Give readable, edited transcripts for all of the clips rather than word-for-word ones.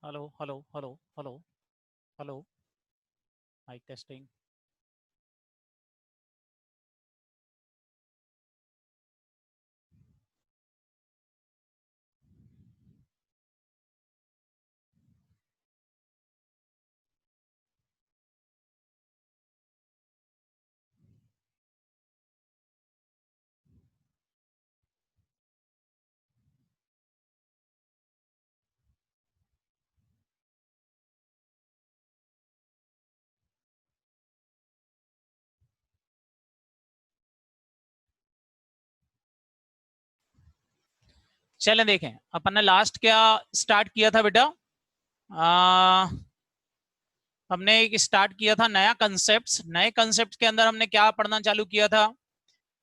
Hello hello hello hello hello mike testing. चलें देखें अपन ने लास्ट क्या स्टार्ट किया था बेटा। हमने एक स्टार्ट किया था नया कंसेप्ट। नए कंसेप्ट के अंदर हमने क्या पढ़ना चालू किया था।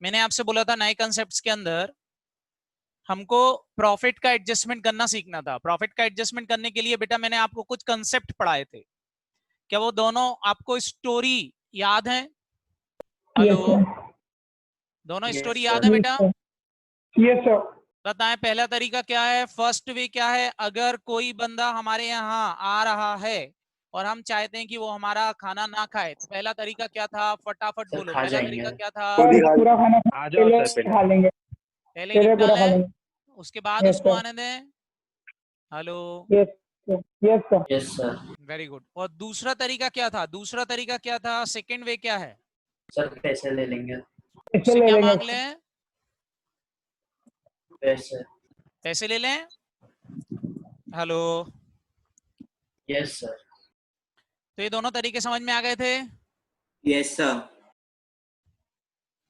मैंने आपसे बोला था नए कंसेप्ट के अंदर हमको प्रॉफिट का एडजस्टमेंट करना सीखना था। प्रॉफिट का एडजस्टमेंट करने के लिए बेटा मैंने आपको कुछ कंसेप्ट पढ़ाए थे। क्या वो दोनों आपको स्टोरी याद है? हेलो, दोनों स्टोरी याद है बेटा? Yes sir. बताएं पहला तरीका क्या है, फर्स्ट वे क्या है। अगर कोई बंदा हमारे यहाँ आ रहा है और हम चाहते हैं कि वो हमारा खाना ना खाए, तो पहला तरीका क्या था? फटाफट सर बोलो, खा पहला जाएंगे। तरीका क्या था? पूरा खाना आ जाओ पहले सर, खा लेंगे, पहले पहले पूरा खा निपटा लें, लेंगे। उसके बाद यस उसको सर, आने दें। Hello, yes yes sir. Yes sir. Very good. और दूसरा तरीका क्या था? दूसरा तरीका क्या था? सेकंड वे क्या है? सर पैसे ले लेंगे। पैसे उससे ले क्या लेंगे मांग उससे। लें? पैसे। पैसे ले लें। Hello, yes sir. तो ये दोनों तरीके समझ में आ गए थे। Yes sir.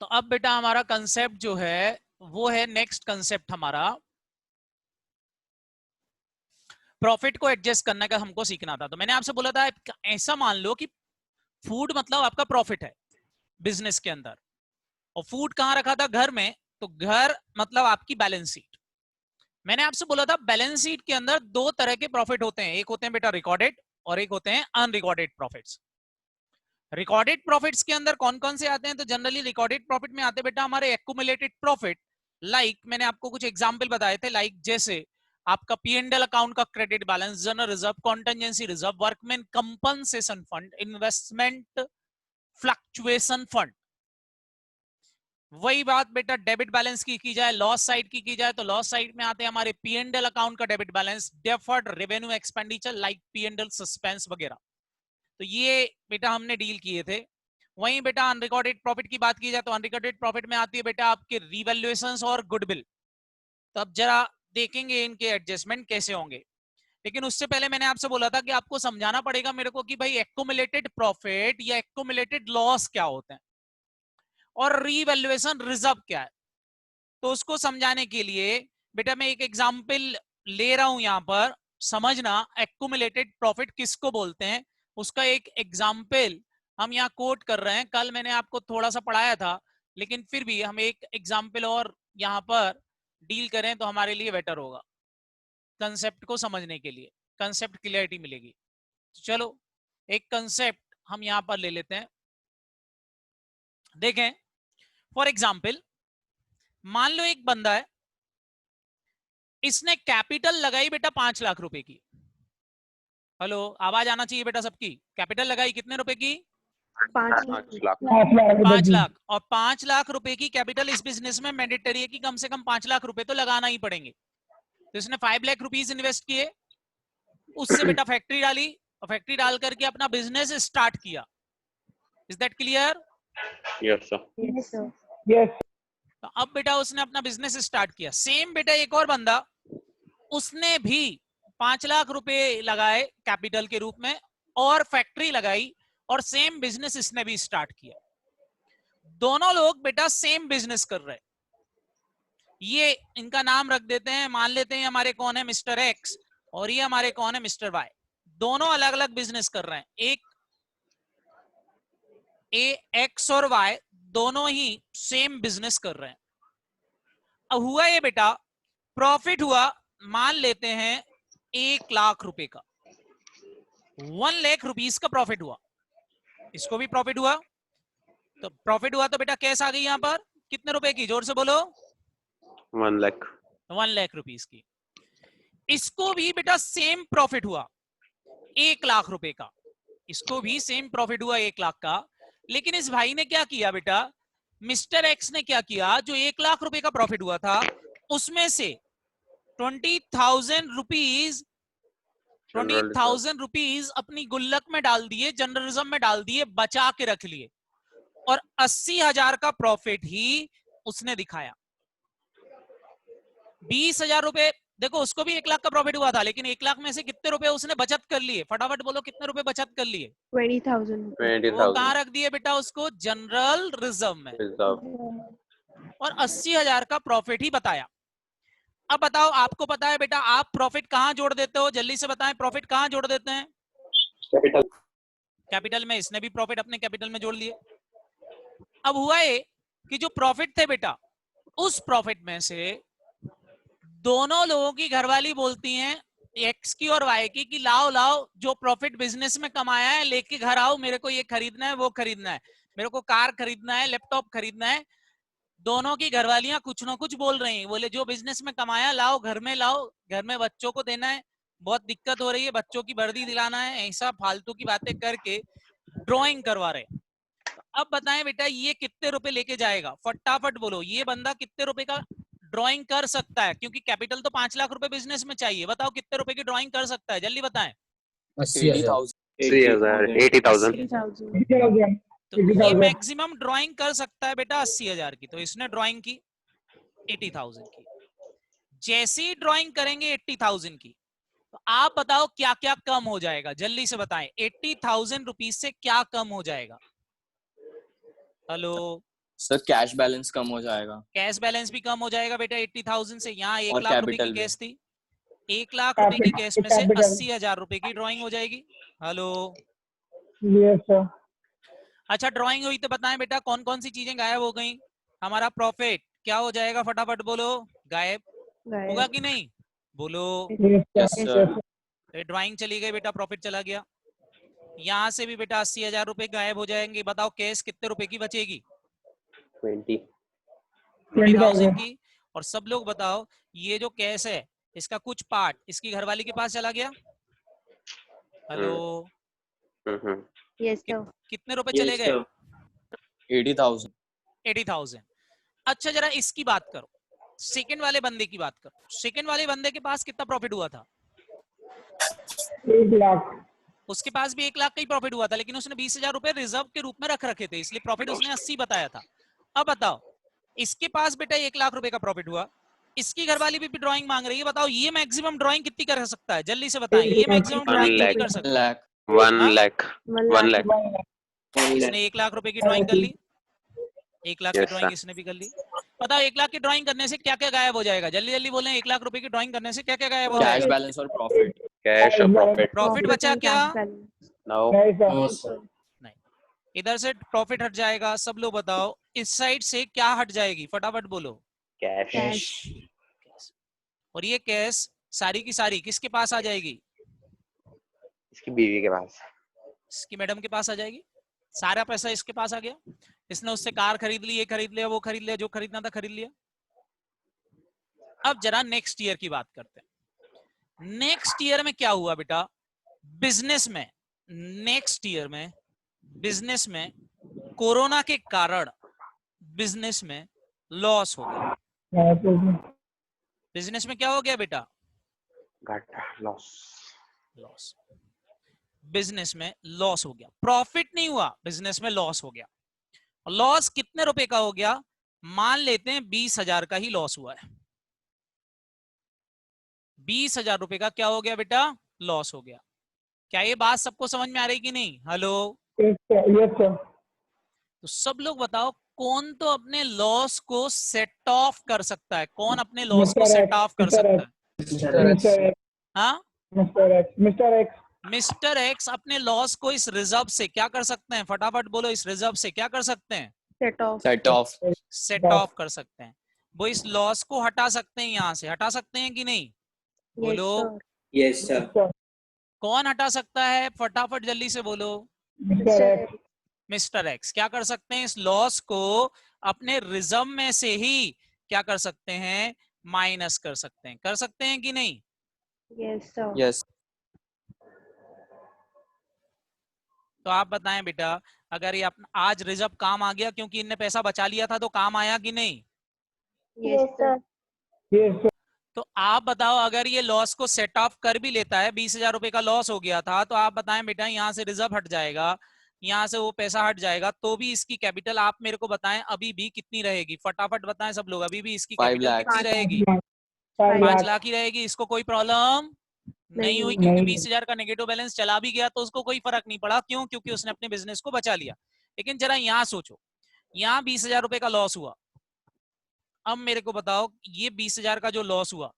तो अब बेटा हमारा कंसेप्ट जो है वो है, नेक्स्ट कंसेप्ट हमारा प्रॉफिट को एडजस्ट करने का हमको सीखना था। तो मैंने आपसे बोला था ऐसा मान लो कि फूड मतलब आपका प्रॉफिट है बिजनेस के अंदर, और फूड कहां रखा था? घर में। तो घर मतलब आपकी बैलेंस शीट। मैंने आपसे बोला था बैलेंस शीट के अंदर दो तरह के प्रॉफिट होते हैं, एक होते हैं बेटा रिकॉर्डेड और एक होते हैं अनरिकॉर्डेड प्रॉफिट्स। रिकॉर्डेड प्रॉफिट्स के अंदर कौन कौन से आते हैं? तो जनरली रिकॉर्डेड प्रॉफिट में आते हैं बेटा हमारे एक्यूमुलेटेड प्रॉफिट। लाइक मैंने आपको कुछ एग्जांपल बताए थे, लाइक जैसे आपका P&L अकाउंट का credit balance, general reserve, contingency reserve, workman compensation fund, investment fluctuation fund. वही बात बेटा डेबिट बैलेंस की जाए, लॉस साइड की जाए, तो लॉस साइड में आते हैं हमारे P&L अकाउंट का debit balance, deferred revenue expenditure like P&L suspense वगैरह। तो ये बेटा हमने डील किए थे। वहीं बेटा अनरिकॉर्डेड प्रॉफिट की बात की जाए तो अनरिकॉर्डेड प्रॉफिट में आती है बेटा आपके रिवैल्यूएशंस और गुडविल। तो अब जरा देखेंगे इनके एडजस्टमेंट कैसे होंगे। लेकिन उससे पहले मैंने आपसे बोला था कि आपको समझाना पड़ेगा मेरे को कि भाई एक्यूमुलेटेड प्रॉफिट या एक्यूमुलेटेड लॉस क्या होते हैं और रिवैल्यूएशन रिजर्व क्या है। तो उसको समझाने के लिए बेटा मैं एक एग्जांपल ले रहा हूं यहां पर, समझना एक्यूमुलेटेड प्रॉफिट किसको बोलते हैं उसका एक एग्जांपल हम यहाँ कोट कर रहे हैं। कल मैंने आपको थोड़ा सा पढ़ाया था, लेकिन फिर भी हम एक एग्जांपल और यहाँ पर डील करें तो हमारे लिए बेटर होगा कंसेप्ट को समझने के लिए, कंसेप्ट क्लियरिटी मिलेगी। तो चलो एक कंसेप्ट हम यहाँ पर ले लेते हैं। देखें फॉर एग्जाम्पल, मान लो एक बंदा है, इसने कैपिटल लगाई बेटा 5 लाख रुपए की। हेलो, आवाज आना चाहिए बेटा सबकी। कैपिटल लगाई कितने रुपए की? 5 लाख। 5 लाख। और 5 लाख रुपए की कैपिटल इस बिजनेस में मैंडेटरी है कि कम से कम 5 लाख रुपए तो लगाना ही पड़ेंगे। तो इसने 5 लाख रुपीस इन्वेस्ट किए, उससे बेटा फैक्ट्री डाली और फैक्ट्री डाल करके अपना बिजनेस स्टार्ट किया। Is that clear? Yes sir. Yes तो अब बेटा उसने अपना बिजनेस स्टार्ट किया। सेम बेटा एक और बंदा, उसने भी 5 लाख रुपए लगाए कैपिटल के रूप में और फैक्ट्री लगाई और सेम बिजनेस इसने भी स्टार्ट किया। दोनों लोग बेटा सेम बिजनेस कर रहे हैं। ये इनका नाम रख देते हैं, मान लेते हैं हमारे कौन है? मिस्टर एक्स, और ये हमारे कौन है? Mister Y. दोनों अलग अलग बिजनेस कर रहे हैं। एक एक्स और वाई दोनों ही सेम बिजनेस कर रहे हैं। अब हुआ ये बेटा, प्रॉफिट हुआ मान लेते हैं 1 लाख रुपए का, 1 लाख रुपीस का प्रॉफिट हुआ। इसको भी प्रॉफिट हुआ। तो प्रॉफिट हुआ तो बेटा कैश आ गई यहां पर कितने रुपए की? जोर से बोलो। 1 लाख। 1 लाख रुपीस की। इसको भी बेटा सेम प्रॉफिट हुआ, 1 लाख रुपए का, इसको भी सेम प्रॉफिट हुआ 1 लाख का। लेकिन इस भाई ने क्या किया बेटा, मिस्टर एक्स ने क्या किया, जो 1 लाख रुपए का प्रॉफिट हुआ था उसमें से 20,000 रुपीज अपनी गुल्लक में डाल दिए, जर्नलिज्म में डाल दिए, बचा के रख लिए, और 80,000 का प्रॉफिट ही उसने दिखाया। 20,000 रुपए, देखो उसको भी 1 लाख का प्रॉफिट हुआ था, लेकिन 1 लाख में से कितने रुपए उसने बचत कर लिए, फटाफट बोलो कितने रुपए बचत कर लिए? 20,000 वो कहाँ रख दिए बेटा, उसको जनरल रिजर्व में, और 80,000 का प्रॉफिट ही बताया। अब बताओ, आपको पता है बेटा आप प्रॉफिट कहां जोड़ देते हो, जल्दी से बताएं, प्रॉफिट कहां जोड़ देते हैं? कैपिटल। कैपिटल में। इसने भी प्रॉफिट अपने कैपिटल में जोड़ लिए। अब हुआ ये कि जो प्रॉफिट थे बेटा, उस प्रॉफिट में से दोनों लोगों की घरवाली बोलती हैं, एक्स की और वाई की, कि लाओ लाओ जो प्रॉफिट बिजनेस में कमाया है लेके घर आओ, मेरे को ये खरीदना है, वो खरीदना है, मेरे को कार खरीदना है, लैपटॉप खरीदना है। दोनों की घरवालियां कुछ ना कुछ बोल रही हैं, बोले जो बिजनेस में कमाया लाओ, घर में लाओ, घर में बच्चों को देना है, बहुत दिक्कत हो रही है, बच्चों की वर्दी दिलाना है, ऐसा फालतू की बातें करके ड्राइंग करवा रहे। अब बताएं बेटा ये कितने रुपए लेके जाएगा, फटाफट बोलो, ये बंदा कितने रुपए का ड्राइंग कर सकता है? क्योंकि कैपिटल तो 5 लाख रुपए बिजनेस में चाहिए, बताओ कितने रुपए की ड्राइंग कर सकता है, जल्दी बताएं। 80,000 80,000 80,000 तो ये मैक्सिमम ड्राइंग कर सकता है बेटा 80,000 की, तो इसने ड्राइंग की 80,000 की। जैसी ड्राइंग करेंगे 80,000 की, तो आप बताओ क्या क्या कम हो जाएगा, जल्दी से बताएं। 80,000 रुपीज से क्या कम हो जाएगा? हेलो सर, कैश बैलेंस कम हो जाएगा। कैश बैलेंस भी कम हो जाएगा बेटा 80,000 से। यहाँ 1 और लाख रुपए की कैपिटल कैश थी, 1 लाख रुपए की कैश में से कैपिटल। 80,000 रुपए की ड्राइंग हो जाएगी। Hello, yes sir. अच्छा ड्राइंग हुई तो बताएं बेटा कौन कौन सी चीजें गायब हो गई? हमारा प्रॉफिट क्या हो जाएगा, फटाफट बोलो, गायब होगा कि नहीं, बोलो। Yes sir. तो ड्राइंग चली गई बेटा, प्रॉफिट चला गया। यहाँ से भी बेटा 80,000 रुपए गायब हो जाएंगे। बताओ कैश कितने रुपए की बचेगी? 20,000 की। और सब लोग बताओ, ये जो कैश है इसका कुछ पार्ट इसकी घरवाली के पास चला गया। Hello, yes sir. कितने रुपए चले गए? 80,000। 80,000। अच्छा जरा इसकी बात करो, सेकंड वाले बंदे की बात करो। सेकंड वाले बंदे के पास कितना प्रॉफिट हुआ था? 1 लाख। उसके पास भी 1 लाख का ही प्रॉफिट हुआ था, लेकिन उसने 20,000 रुपए रिजर्व के रूप में रख रखे थे, इसलिए प्रॉफिट उसने 80 बताया था। अब बताओ इसके पास बेटा 1 लाख रुपए का प्रॉफिट हुआ, इसकी घरवाली भी ड्राइंग मांग रही है। बताओ ये मैक्सिमम ड्राइंग कितनी कर सकता है, जल्दी से बताएं, ये मैक्सिमम ड्राइंग कितनी कर सकता है? 1 लाख। 1 लाख। इसने 1 लाख रुपए की ड्राइंग कर ली, 1 लाख की ड्राइंग इसने भी कर ली। बताओ 1 लाख की ड्राइंग करने से क्या क्या गायब हो जाएगा, जल्दी जल्दी बोलें। 1 लाख रुपए की ड्राइंग करने से क्या क्या गायब हो कैश जाएगा? बैलेंस और प्रॉफिट। कैश और प्रॉफिट। प्रॉफिट बचा क्या? नो। नहीं सर। नहीं, इधर से प्रॉफिट हट जाएगा। सब लोग बताओ इस साइड से क्या हट जाएगी, फटाफट बोलो। कैश। और ये कैश सारी की सारी किसके पास आ जाएगी? इसकी बीवी के पास। इसकी मैडम के पास आ जाएगी। सारा पैसा इसके पास आ गया, इसने उससे कार खरीद ली, ये खरीद लिया, वो खरीद लिया, जो खरीदना था खरीद लिया। अब जरा नेक्स्ट ईयर की बात करते हैं। नेक्स्ट ईयर में क्या हुआ बेटा बिजनेस में? नेक्स्ट ईयर में बिजनेस में कोरोना के कारण बिजनेस में लॉस हो गया। बिजनेस में क्या हो गया बेटा? घाटा, लॉस। लॉस। बिजनेस में लॉस हो गया, प्रॉफिट नहीं हुआ, बिजनेस में लॉस हो गया। लॉस कितने रुपए का हो गया? मान लेते हैं 20,000 का ही लॉस हुआ है। 20,000 रुपए का क्या हो गया बेटा? लॉस हो गया। क्या ये बात सबको समझ में आ रही कि नहीं? Hello, yes sir. तो सब लोग बताओ कौन तो अपने लॉस को सेट ऑफ कर सकता है, कौन अपने लॉस को सेट ऑफ कर सकता है? हाँ, मिस्टर एक्स अपने लॉस को इस रिजर्व से क्या कर सकते हैं, फटाफट बोलो, इस रिजर्व से क्या कर सकते हैं? सेट ऑफ कर सकते हैं। वो इस लॉस को हटा सकते हैं, यहां से हटा सकते हैं कि नहीं, बोलो। Yes sir. कौन हटा सकता है, फटाफट जल्दी से बोलो। मिस्टर एक्स क्या कर सकते हैं? इस लॉस को अपने रिजर्व में से ही क्या कर सकते हैं? माइनस कर सकते हैं। कर सकते हैं कि नहीं? Yes sir. यस। तो आप बताएं बेटा, अगर ये आज रिजर्व काम आ गया क्योंकि इनने पैसा बचा लिया था, तो काम आया कि नहीं? Yes, sir. Yes, sir. तो आप बताओ, अगर ये लॉस को सेट ऑफ कर भी लेता है, 20,000 रुपए का लॉस हो गया था, तो आप बताएं बेटा, यहाँ से रिजर्व हट जाएगा, यहाँ से वो पैसा हट जाएगा, तो भी इसकी कैपिटल आप मेरे को बताएं अभी भी कितनी रहेगी? फटाफट बताएं सब लोग, अभी भी इसकी 5 कैपिटल lakhs. कितनी रहेगी? 5 5 लाख। लाख ही रहेगी। इसको कोई प्रॉब्लम नहीं हुई, नहीं। क्योंकि नहीं। 20,000 का नेगेटिव बैलेंस चला भी गया तो उसको कोई फर्क नहीं पड़ा। क्यों? क्योंकि उसने अपने बिजनेस को बचा लिया। लेकिन जरा यहाँ सोचो, यहाँ 20,000 रुपए का लॉस हुआ। अब मेरे को बताओ, ये 20,000 का जो लॉस हुआ,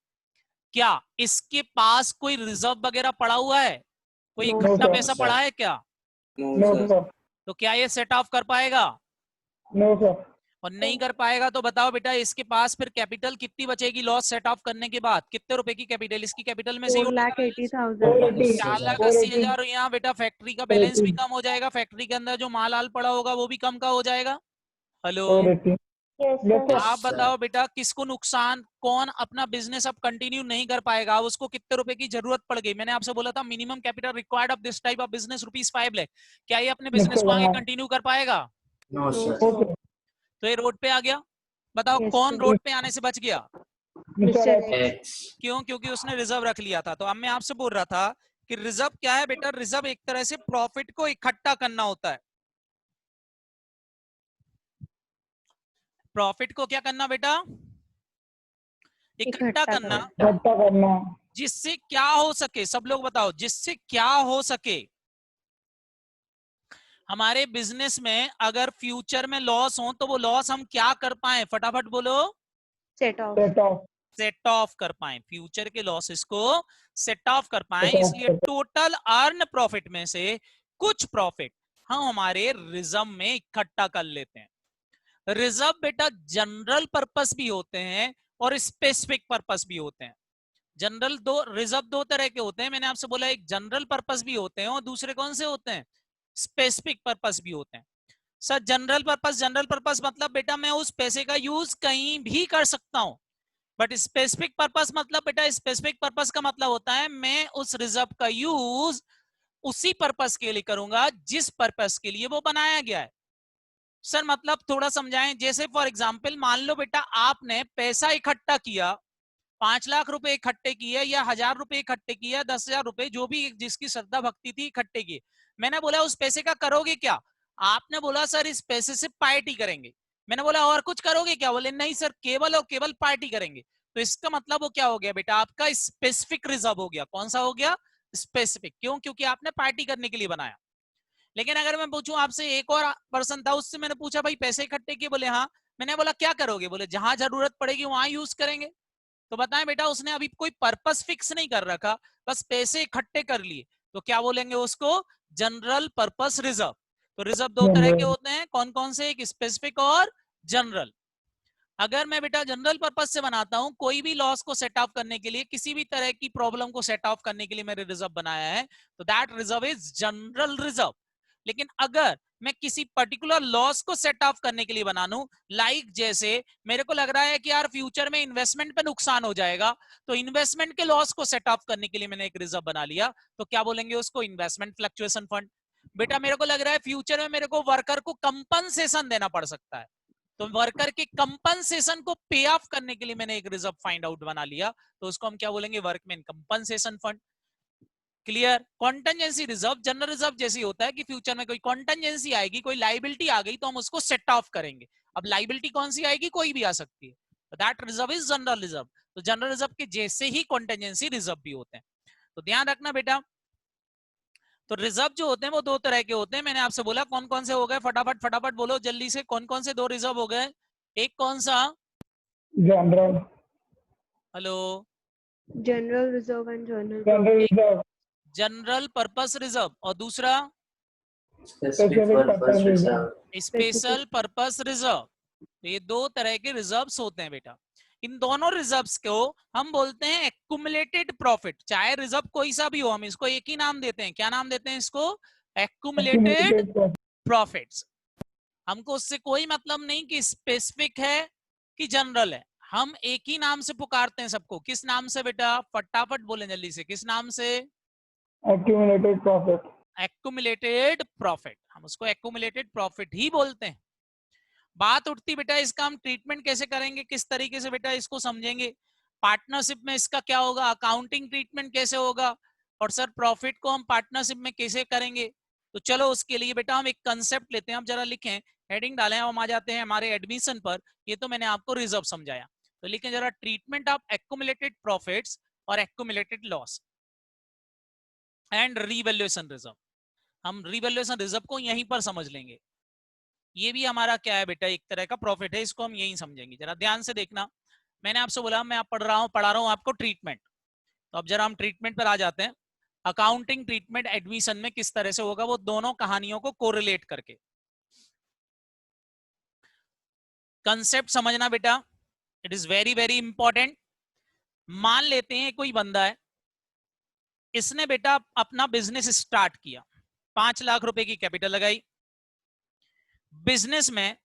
क्या इसके पास कोई रिजर्व वगैरह पड़ा हुआ है? कोई No, इकट्ठा sir. पैसा पड़ा है क्या? No sir. तो क्या ये सेट ऑफ कर पाएगा? No sir. और नहीं कर पाएगा तो बताओ बेटा, इसके पास फिर कैपिटल कितनी बचेगी लॉस सेट ऑफ करने के बाद? कितने रुपए की कैपिटल इसकी कैपिटल में से ही उठेगा बैलेंस? 4,80,000. 4,80,000। और यहाँ बेटा फैक्ट्री का बैलेंस भी कम हो जाएगा, फैक्ट्री के अंदर जो माल आल पड़ा होगा वो भी कम का हो जाएगा। हेलो, 480। Yes, sir. आप बताओ बेटा, किसको नुकसान? कौन अपना बिजनेस अब कंटिन्यू नहीं कर पाएगा? अब उसको कितने रुपए की जरूरत पड़ गई? मैंने आपसे बोला था minimum capital required of this type of business ₹5 lakh. क्या ये अपने बिजनेस को आगे कंटिन्यू कर पाएगा? No, No, sir. Okay. तो ये रोड पे आ गया। बताओ Yes, कौन sir. रोड पे आने से बच गया? Mr. Mr. X. X. X. क्यों? क्योंकि उसने रिजर्व रख लिया था। तो अब मैं आपसे बोल रहा था कि रिजर्व क्या है बेटा? रिजर्व एक तरह से प्रॉफिट को इकट्ठा करना होता है। प्रॉफिट को क्या करना बेटा? इकट्ठा इकट्ठा करना, इकट्ठा करना। जिससे क्या हो सके। सब लोग बताओ, जिससे क्या हो सके? हमारे बिजनेस में अगर फ्यूचर में लॉस हो तो वो लॉस हम क्या कर पाए? फटाफट बोलो। Set off. Set of. Set off कर पाए, फ्यूचर के लॉसेस को सेट ऑफ कर पाए। Set off इसलिए कर पाएं। टोटल अर्न प्रॉफिट में से कुछ प्रॉफिट हम हमारे रिजर्व में इकट्ठा कर लेते हैं। रिजर्व बेटा जनरल पर्पस भी होते हैं और स्पेसिफिक पर्पस भी होते हैं। जनरल रिजर्व दो तरह के होते हैं। मैंने आपसे बोला, एक जनरल पर्पस भी होते हैं और दूसरे कौन से होते हैं? स्पेसिफिक पर्पस भी होते हैं। सर जनरल पर्पस मतलब बेटा मैं उस पैसे का यूज कहीं भी कर सकता हूं। बट स्पेसिफिक पर्पस मतलब बेटा, स्पेसिफिक पर्पस का मतलब होता है मैं उस रिजर्व का यूज उसी पर्पस के लिए करूंगा जिस पर्पस के लिए वो बनाया गया है। सर मतलब थोड़ा समझाएं। जैसे फॉर एग्जांपल मान लो बेटा, आपने पैसा इकट्ठा किया, 5 लाख रुपए इकट्ठे किए या 1,000 रुपए इकट्ठे किए, 10,000 रुपए, जो भी जिसकी श्रद्धा भक्ति थी, इकट्ठे किए। मैंने बोला उस पैसे का करोगे क्या? आपने बोला सर इस पैसे से पार्टी करेंगे। मैंने बोला और कुछ करोगे क्या? बोले नहीं सर, केवल और केवल पार्टी करेंगे। तो इसका मतलब वो क्या हो गया बेटा? आपका स्पेसिफिक रिजर्व हो गया। कौन सा हो गया? स्पेसिफिक। क्यों? क्योंकि आपने पार्टी करने के लिए बनाया। लेकिन अगर मैं पूछूं आपसे, एक और पर्सन था, उससे मैंने पूछा भाई पैसे इकट्ठे किए, बोले हाँ। मैंने बोला क्या करोगे? बोले जहां जरूरत पड़ेगी वहां यूज करेंगे। तो बताएं बेटा, उसने अभी कोई पर्पस फिक्स नहीं कर रखा, बस पैसे इकट्ठे कर लिए। तो क्या बोलेंगे उसको? General purpose reserve. तो रिजर्व दो तरह के होते हैं। कौन कौन से? एक स्पेसिफिक और जनरल। अगर मैं बेटा जनरल पर्पस से बनाता हूं, कोई भी लॉस को सेट ऑफ करने के लिए, किसी भी तरह की प्रॉब्लम को सेट ऑफ करने के लिए मैंने रिजर्व बनाया है, तो that reserve is general reserve. लेकिन अगर मैं किसी पर्टिकुलर लॉस को सेट ऑफ करने के लिए बना लूं, लाइक जैसे मेरे को लग रहा है कि यार फ्यूचर में इन्वेस्टमेंट पे नुकसान हो जाएगा, तो इन्वेस्टमेंट के लॉस को सेट ऑफ करने के लिए मैंने एक रिजर्व बना लिया, तो क्या बोलेंगे उसको? Investment fluctuation fund. बेटा मेरे को लग रहा है फ्यूचर में मेरे को वर्कर को कंपनसेशन देना पड़ सकता है, तो वर्कर के कंपनसेशन को पे ऑफ करने के लिए मैंने एक रिजर्व फाइंड आउट बना लिया, तो उसको हम क्या बोलेंगे? Workman compensation fund. Clear? Contingency reserve general reserve जैसी होता है कि फ्यूचर में कोई कॉन्टेंजेंसी आएगी, कोई लाइबिलिटी आ गई, तो हम उसको सेट ऑफ करेंगे। अब लाइबिलिटी कौन सी आएगी? कोई भी आ सकती है, that reserve is general reserve. तो जनरल रिजर्व के जैसे ही कॉन्टेंजेंसी रिजर्व भी होते हैं। तो ध्यान रखना बेटा, तो रिजर्व जो होते हैं वो दो तरह के होते हैं। मैंने आपसे बोला कौन कौन से हो गए, फटाफट फटाफट बोलो जल्दी से, कौन कौन से दो रिजर्व हो गए? एक कौन सा? General. Hello, General reserve and general general profit. Reserve. General purpose reserve, और दूसरा Specific purpose reserve. Special purpose reserve. तो ये दो तरह के रिजर्व्स होते हैं बेटा। इन दोनों रिजर्व्स को हम बोलते हैं एक्युमुलेटेड प्रॉफिट। चाहे रिजर्व कोई सा भी हो, हम इसको एक ही नाम देते हैं। क्या नाम देते हैं इसको? Accumulated profits. हमको उससे कोई मतलब नहीं कि स्पेसिफिक है कि जनरल है, हम एक ही नाम से पुकारते हैं सबको। किस नाम से बेटा? फटाफट बोले जल्दी से, किस नाम से? Accumulated profit. एक्यूमुलेटेड प्रॉफिट, हम उसको एक्यूमुलेटेड प्रॉफिट ही बोलते हैं। बात उठती बेटा इसका हम ट्रीटमेंट कैसे करेंगे, किस तरीके से बेटा इसको समझेंगे, पार्टनरशिप में इसका क्या होगा, अकाउंटिंग ट्रीटमेंट कैसे होगा, और सर प्रॉफिट को हम पार्टनरशिप में कैसे करेंगे। तो चलो उसके लिए बेटा हम एक कंसेप्ट लेते हैं, हम जरा लिखें, हेडिंग डालें, हम आ जाते हैं हमारे एडमिशन पर। ये तो मैंने आपको रिजर्व समझाया, तो लिखें जरा ट्रीटमेंट ऑफ एक्यूमुलेटेड प्रॉफिट्स और accumulated loss and revaluation reserve. हम रीवैल्यूएशन रिजर्व को यहीं पर समझ लेंगे। ये भी हमारा क्या है बेटा, एक तरह का प्रॉफिट है, इसको हम यहीं समझेंगे। जरा ध्यान से देखना, मैंने आपसे बोला मैं आप पढ़ा रहा हूं आपको ट्रीटमेंट, तो अब जरा हम ट्रीटमेंट पर आ जाते हैं। अकाउंटिंग ट्रीटमेंट एडमिशन में किस तरह से होगा, वो दोनों कहानियों को कोरिलेट करके। कंसेप्ट समझना बेटा, it is very very important. मान लेते हैं कोई बंदा है, इसने बेटा अपना बिजनेस स्टार्ट किया, 5 लाख रुपए की कैपिटल लगाई, बिजनेस में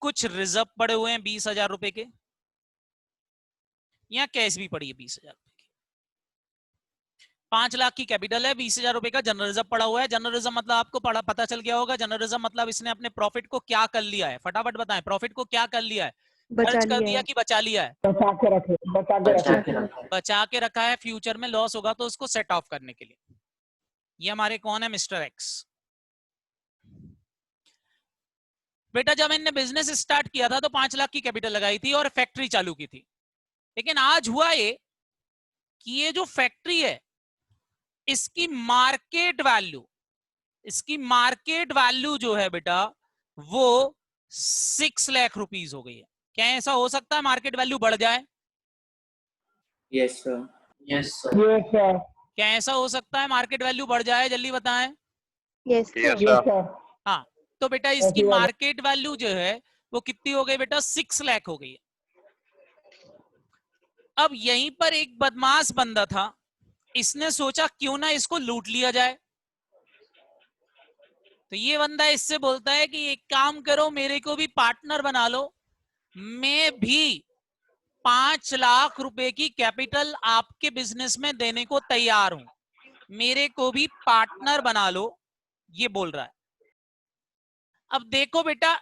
कुछ रिजर्व पड़े हुए हैं 20,000 रुपए के, या कैश भी पड़ी है 20,000 रुपए की। 5 लाख की कैपिटल है, 20,000 रुपए का जनरल रिजर्व पड़ा हुआ है। जनरल रिजर्व मतलब आपको पता चल गया होगा, जनरल रिजर्व मतलब इसने अपने प्रॉफिट को क्या कर लिया है, फटाफट बताएं, प्रॉफिट को क्या कर लिया है, खर्च कर दिया कि बचा लिया है, बचा के रखे, बचा के बचा रखे। के रखा है। बचा के रखा है, फ्यूचर में लॉस होगा तो उसको सेट ऑफ करने के लिए। ये हमारे कौन है, मिस्टर एक्स। बेटा जब मैंने बिजनेस स्टार्ट किया था तो 5 लाख की कैपिटल लगाई थी और फैक्ट्री चालू की थी, लेकिन आज हुआ ये कि ये जो फैक्ट्री है इसकी मार्केट वैल्यू जो है बेटा वो 6 लाख रुपीस हो गई है। क्या ऐसा हो सकता है मार्केट वैल्यू बढ़ जाए? Yes, sir. Yes, sir. Yes sir, क्या ऐसा हो सकता है मार्केट वैल्यू बढ़ जाए, जल्दी बताएं। Yes, Yes, sir. Yes sir. Sir. हाँ, तो बेटा इसकी ऐसी बात है। मार्केट वैल्यू जो है वो कितनी हो गई बेटा, 6 लाख हो गई है। अब यहीं पर एक बदमाश बंदा था, इसने सोचा क्यों ना इसको लूट लिया जाए। तो ये बंदा इससे बोलता है कि एक काम करो, मेरे को भी पार्टनर बना लो, मैं भी 5 लाख रुपए की कैपिटल आपके बिजनेस में देने को तैयार हूं, मेरे को भी पार्टनर बना लो, ये बोल रहा है। अब देखो बेटा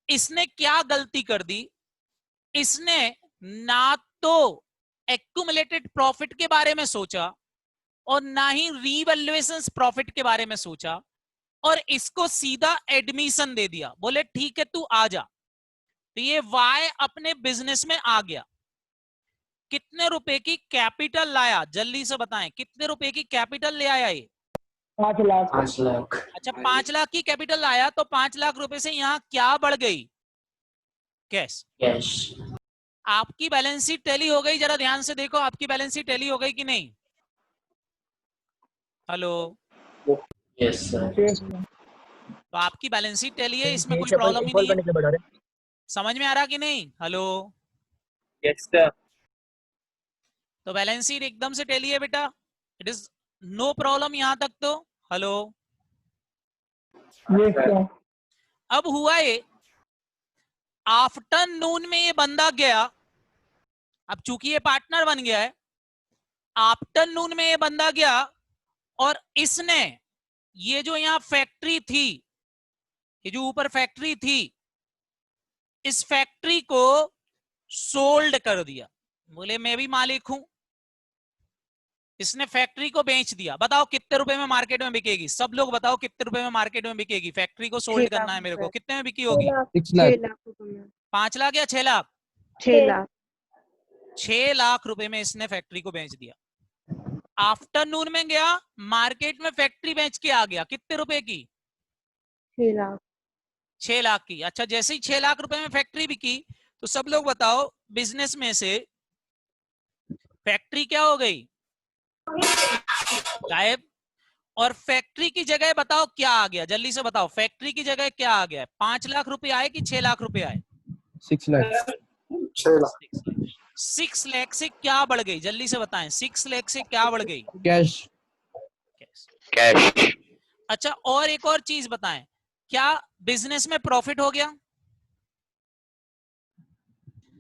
इसने क्या गलती कर दी, इसने ना तो एक्यूमुलेटेड प्रॉफिट के बारे में सोचा और ना ही रीवैल्यूएशन प्रॉफिट के बारे में सोचा, और इसको सीधा एडमिशन दे दिया, बोले ठीक है तू आ जा। तो ये वाई अपने बिजनेस में आ गया, कितने रुपए की कैपिटल लाया, जल्दी से बताएं, कितने रुपए की कैपिटल ले आया ये? 5 लाख। 5 लाख। अच्छा 5 लाख की कैपिटल लाया, तो 5 लाख रुपए से यहां क्या बढ़ गई, कैश। कैश। आपकी बैलेंस शीट टैली हो गई, जरा ध्यान से देखो आपकी बैलेंस शीट टैली हो गई कि नहीं। Hello, yes sir. Yes sir. तो आपकी बैलेंस शीट टैली है, इसमें कोई प्रॉब्लम ही नहीं है, समझ में आ रहा कि नहीं। Hello, Yes, sir. तो बैलेंस शीट एकदम से टैली है बेटा, इट इज नो प्रॉब्लम यहां तक तो। Hello, yes sir. अब हुआ ये आफ्टरनून में ये बंदा गया, अब चूंकि ये पार्टनर बन गया है, आफ्टरनून में ये बंदा गया और इसने ये जो यहां फैक्ट्री थी, ये जो ऊपर फैक्ट्री थी, इस फैक्ट्री को सोल्ड कर दिया, बोले मैं भी मालिक हूं, इसने फैक्ट्री को बेच दिया। बताओ कितने रुपए में मार्केट में बिकेगी, सब लोग बताओ कितने रुपए में मार्केट में बिकेगी, फैक्ट्री को सोल्ड 6 लाख करना है मेरे को, रुपए। कितने में बिकी होगी? 6 लाख रुपए में। 5 लाख या 6 लाख? 6 लाख। 6 लाख रुपए में इसने फैक्ट्री को बेच दिया। आफ्टरनून में गया मार्केट में फैक्ट्री बेच के आ गया, कितने रुपए की? 6 लाख। 6 लाख की। अच्छा जैसे ही 6 लाख रुपए में फैक्ट्री बिकी, तो सब लोग बताओ बिजनेस में से फैक्ट्री क्या हो गई, गायब। और फैक्ट्री की जगह बताओ क्या आ गया, जल्दी से बताओ, फैक्ट्री की जगह क्या आ गया? 5 लाख रुपए आए कि 6 लाख रुपए आए? 6 lakhs. 6 लाख से क्या बढ़ गई, जल्दी से बताएं, 6 लाख से क्या बढ़ गई? Cash. Cash. अच्छा और एक और चीज बताएं, क्या बिजनेस में प्रॉफिट हो गया?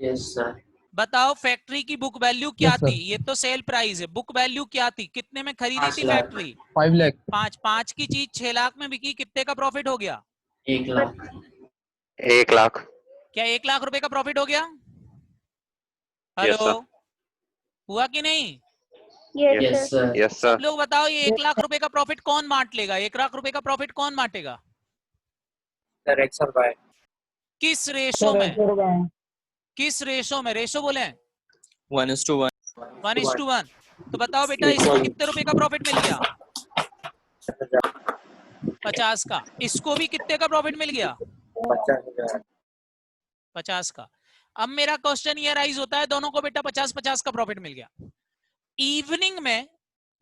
Yes sir. बताओ फैक्ट्री की बुक वैल्यू क्या Yes, sir. थी? ये तो सेल प्राइस है, बुक वैल्यू क्या थी? कितने में खरीदी 5 थी लाख। फैक्ट्री? 5 lakh. 5 की चीज 6 लाख में बिकी, कितने का प्रॉफिट हो गया? 1 लाख। 1 लाख। क्या 1 लाख रुपए का प्रॉफिट हो गया? Yes, hello, sir. हुआ कि नहीं? Yes, Yes, sir. sir. Yes, sir. सब लोग बताओ, ये 1 लाख रुपए का प्रॉफिट कौन बांट लेगा? 1 लाख रुपए का प्रॉफिट कौन बांटेगा? Sir, X or Y. किस रेशो सर में? ऐसे होगा। किस रेशो में? रेशो बोले 1:1. 1:1। तो बताओ बेटा, इसको कितने रुपए का प्रॉफिट मिल गया? 50 का। इसको भी कितने का प्रॉफिट मिल गया? 50,000. 50 का। अब मेरा क्वेश्चन ये राइज होता है, दोनों को बेटा 50-50 का प्रॉफिट मिल गया। इवनिंग में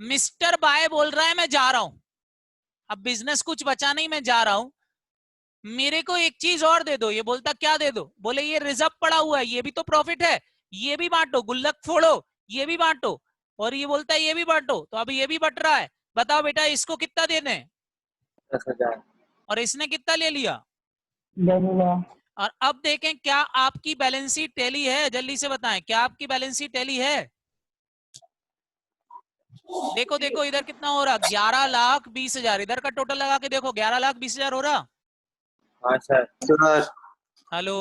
मिस्टर बाय बोल रहा है मैं जा रहा हूं, अब बिजनेस कुछ बचा नहीं, मैं जा रहा हूं, मेरे को एक चीज और दे दो। ये बोलता क्या दे दो? बोले ये रिजर्व पड़ा हुआ है, ये भी तो प्रॉफिट है, ये भी बांटो, गुल्लक फोड़ो, ये भी बांटो। और ये बोलता है ये भी बांटो, तो अब ये भी बट रहा है। बताओ बेटा, इसको कितना दे दें? 10,000. और इसने कितना ले लिया? 10 लाख। और अब देखें, क्या आपकी बैलेंस शीट टैली है? जल्दी से बताएं, क्या आपकी बैलेंस शीट टैली है? देखो देखो, इधर कितना हो रहा? 11,20,000। इधर का टोटल लगा के देखो, 11,20,000 हो रहा। हाँ sir. Hello,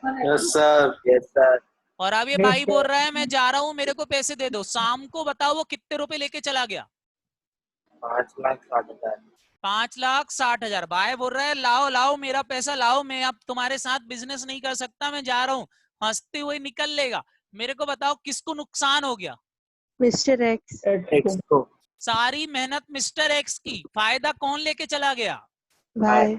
Yes sir. Yes sir. और अब ये भाई बोल रहा है मैं जा रहा हूं, मेरे को पैसे दे दो। शाम को बताओ वो कितने रुपए लेके चला गया? 5,60,000. 5,60,000। भाई बोल रहा है लाओ लाओ मेरा पैसा लाओ, मैं अब तुम्हारे साथ बिजनेस नहीं कर सकता, मैं जा रहा हूं। हंसते हुए निकल लेगा। मेरे को बताओ किसको नुकसान हो गया? Mr. X. X को. सारी मेहनत मिस्टर एक्स की, फायदा कौन लेके चला गया? Y.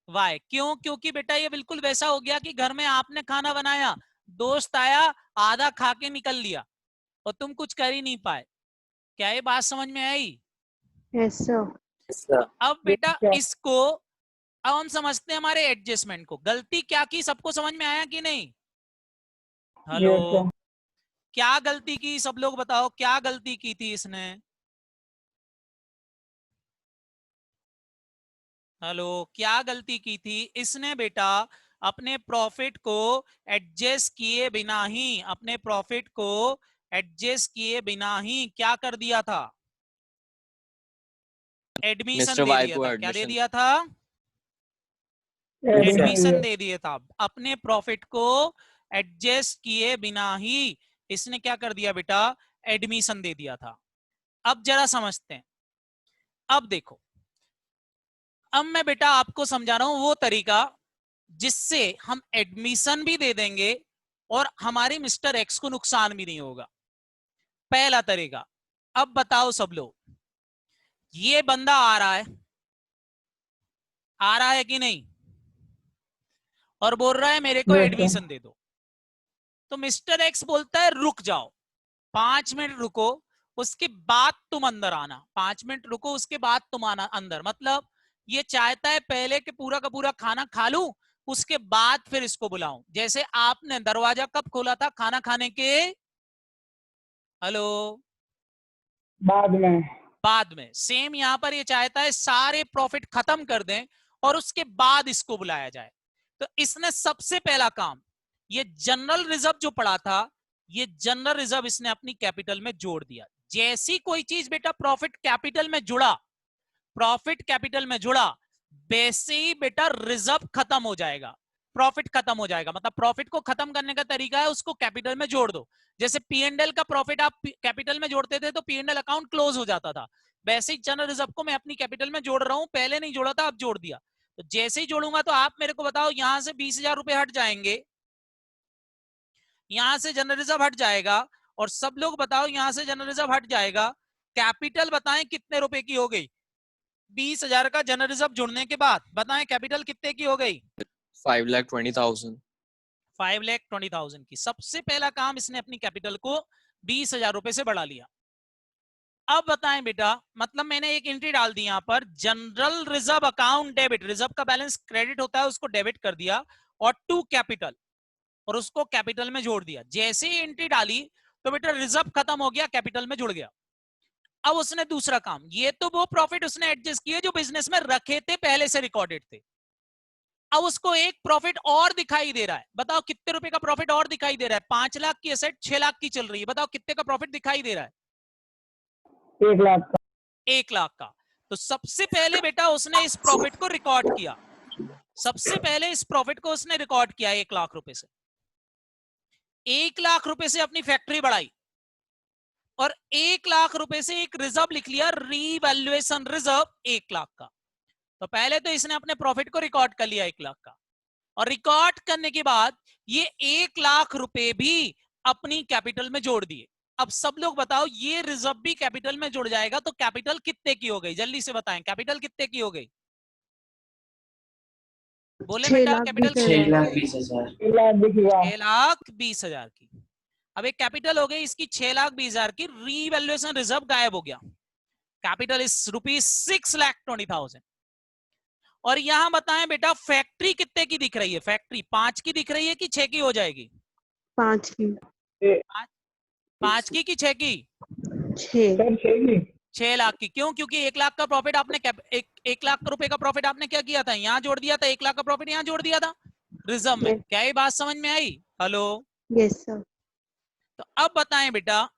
वाई। क्यों? क्योंकि बेटा ये बिल्कुल वैसा हो गया कि घर में आपने खाना बनाया, दोस्त आया, आधा खा के निकल लिया और तुम कुछ कर ही नहीं पाए। क्या ये बात समझ में आई? Yes, sir. Yes sir. अब बेटा इसको, अब हम समझते हैं हमारे एडजस्टमेंट को। गलती क्या की, सबको समझ में आया कि नहीं? Hello, Yes, sir. क्या गलती की? सब लोग बताओ, क्या गलती की थी इसने? हेलो, क्या गलती की थी इसने? बेटा अपने प्रॉफिट को एडजस्ट किए बिना ही, अपने प्रॉफिट को एडजस्ट किए बिना ही क्या कर दिया था? एडमिशन दे दिया था। क्या दे दिया था? एडमिशन दे दिया था। अपने प्रॉफिट को एडजस्ट किए बिना ही इसने क्या कर दिया बेटा? एडमिशन दे दिया था। अब जरा समझते हैं। अब देखो, अब मैं बेटा आपको समझा रहा हूं वो तरीका जिससे हम एडमिशन भी दे देंगे और हमारे मिस्टर एक्स को नुकसान भी नहीं होगा। पहला तरीका, अब बताओ सब लोग, ये बंदा आ रहा है कि नहीं? और बोल रहा है मेरे को Yes, sir. एडमिशन दे दो। तो मिस्टर एक्स बोलता है रुक जाओ, 5 मिनट रुको, उसके बाद तुम अंदर आना। 5 मिनट रुको, उसके बाद तुम आना अंदर। मतलब ये चाहता है पहले कि पूरा का पूरा खाना खा लूं, उसके बाद फिर इसको बुलाऊं। जैसे आपने दरवाजा कब खोला था? खाना खाने के हेलो बाद में। बाद में। सेम यहां पर ये चाहता है सारे प्रॉफिट खत्म कर दें और उसके बाद इसको बुलाया जाए। तो इसने सबसे पहला काम, ये जनरल रिजर्व जो पड़ा था, ये जनरल रिजर्व इसने अपनी कैपिटल में जोड़ दिया। जैसी कोई चीज बेटा प्रॉफिट कैपिटल में जुड़ा, प्रॉफिट कैपिटल में जुड़ा, वैसे ही बेटा रिजर्व खत्म हो जाएगा, प्रॉफिट खत्म हो जाएगा। मतलब प्रॉफिट को खत्म करने का तरीका है उसको कैपिटल में जोड़ दो। जैसे पीएनएल का प्रॉफिट आप कैपिटल में जोड़ते थे तो पीएनएल अकाउंट क्लोज हो जाता था, वैसे ही जनरल रिजर्व को मैं अपनी कैपिटल में जोड़ रहा हूं। पहले नहीं जोड़ा था, अब जोड़ दिया। तो जैसे ही जोड़ूंगा तो आप मेरे को बताओ, यहां से 20,000 रुपए हट जाएंगे, यहां से जनरल रिजर्व हट जाएगा, और सब लोग बताओ यहां से जनरल रिजर्व हट जाएगा। कैपिटल बताएं कितने रुपए की हो गई? 20,000 का जनरल रिजर्व जुड़ने के बाद बताएं कैपिटल कितने की हो गई? 5,20,000. 5,20,000 की। सबसे पहला काम, इसने अपनी कैपिटल को 20,000 रुपए से बढ़ा लिया। अब बताएं बेटा, मतलब मैंने एक एंट्री डाल दी यहां पर, general reserve account debit, reserve का बैलेंस क्रेडिट होता है उसको डेबिट कर दिया, और टू कैपिटल, और उसको कैपिटल में जोड़ दिया। जैसे ही एंट्री डाली तो बेटा रिजर्व खत्म हो गया, कैपिटल में जुड़ गया। अब उसने दूसरा काम, ये तो वो प्रॉफिट उसने एडजस्ट किए जो बिजनेस में रखे थे, पहले से रिकॉर्डेड थे। अब उसको एक प्रॉफिट और दिखाई दे रहा है, बताओ कितने रुपए का प्रॉफिट और दिखाई दे रहा है? 5 लाख की एसेट 6 लाख की चल रही है, बताओ कितने का प्रॉफिट दिखाई दे रहा है? 1 लाख का। 1 लाख का। तो सबसे पहले बेटा उसने इस प्रॉफिट को रिकॉर्ड किया, सबसे पहले इस प्रॉफिट को उसने रिकॉर्ड किया 1 लाख रुपए से। 1 लाख रुपए से अपनी फैक्ट्री बढ़ाई और 1 लाख रुपए से एक रिजर्व लिख लिया, रीवैल्यूएशन रिजर्व 1 लाख का। तो पहले तो इसने अपने प्रॉफिट को रिकॉर्ड कर लिया 1 लाख का, और रिकॉर्ड करने के बाद ये 1 लाख रुपए भी अपनी कैपिटल में जोड़ दिए। अब सब लोग बताओ, ये रिजर्व भी कैपिटल में जुड़ जाएगा तो कैपिटल कितने की हो गई? जल्दी से बताएं, कैपिटल कितने की हो गई? बोले बेटा कैपिटल 6,20,000 1 लाख दिखेगा। 6,20,000 की। अब एक कैपिटल हो गई इसकी 6,20,000 की, रीवैल्यूएशन रिजर्व गायब हो गया, कैपिटल इज ₹6,20,000। और यहां बताएं बेटा फैक्ट्री कितने की दिख रही है? फैक्ट्री 5 की दिख रही है कि 6 की हो जाएगी? 5 की। 5 की कि 6 की? 6। सर 6 की। 6 लाख की। क्यों? क्योंकि 1 लाख का प्रॉफिट आपने एक लाख रुपए का प्रॉफिट आपने क्या किया था? यहां जोड़ दिया था, 1 लाख का प्रॉफिट यहां जोड़ दिया था रिजर्व में। Yes. क्या ये बात समझ में आई? हेलो। Yes sir. तो अब बताएं बेटा,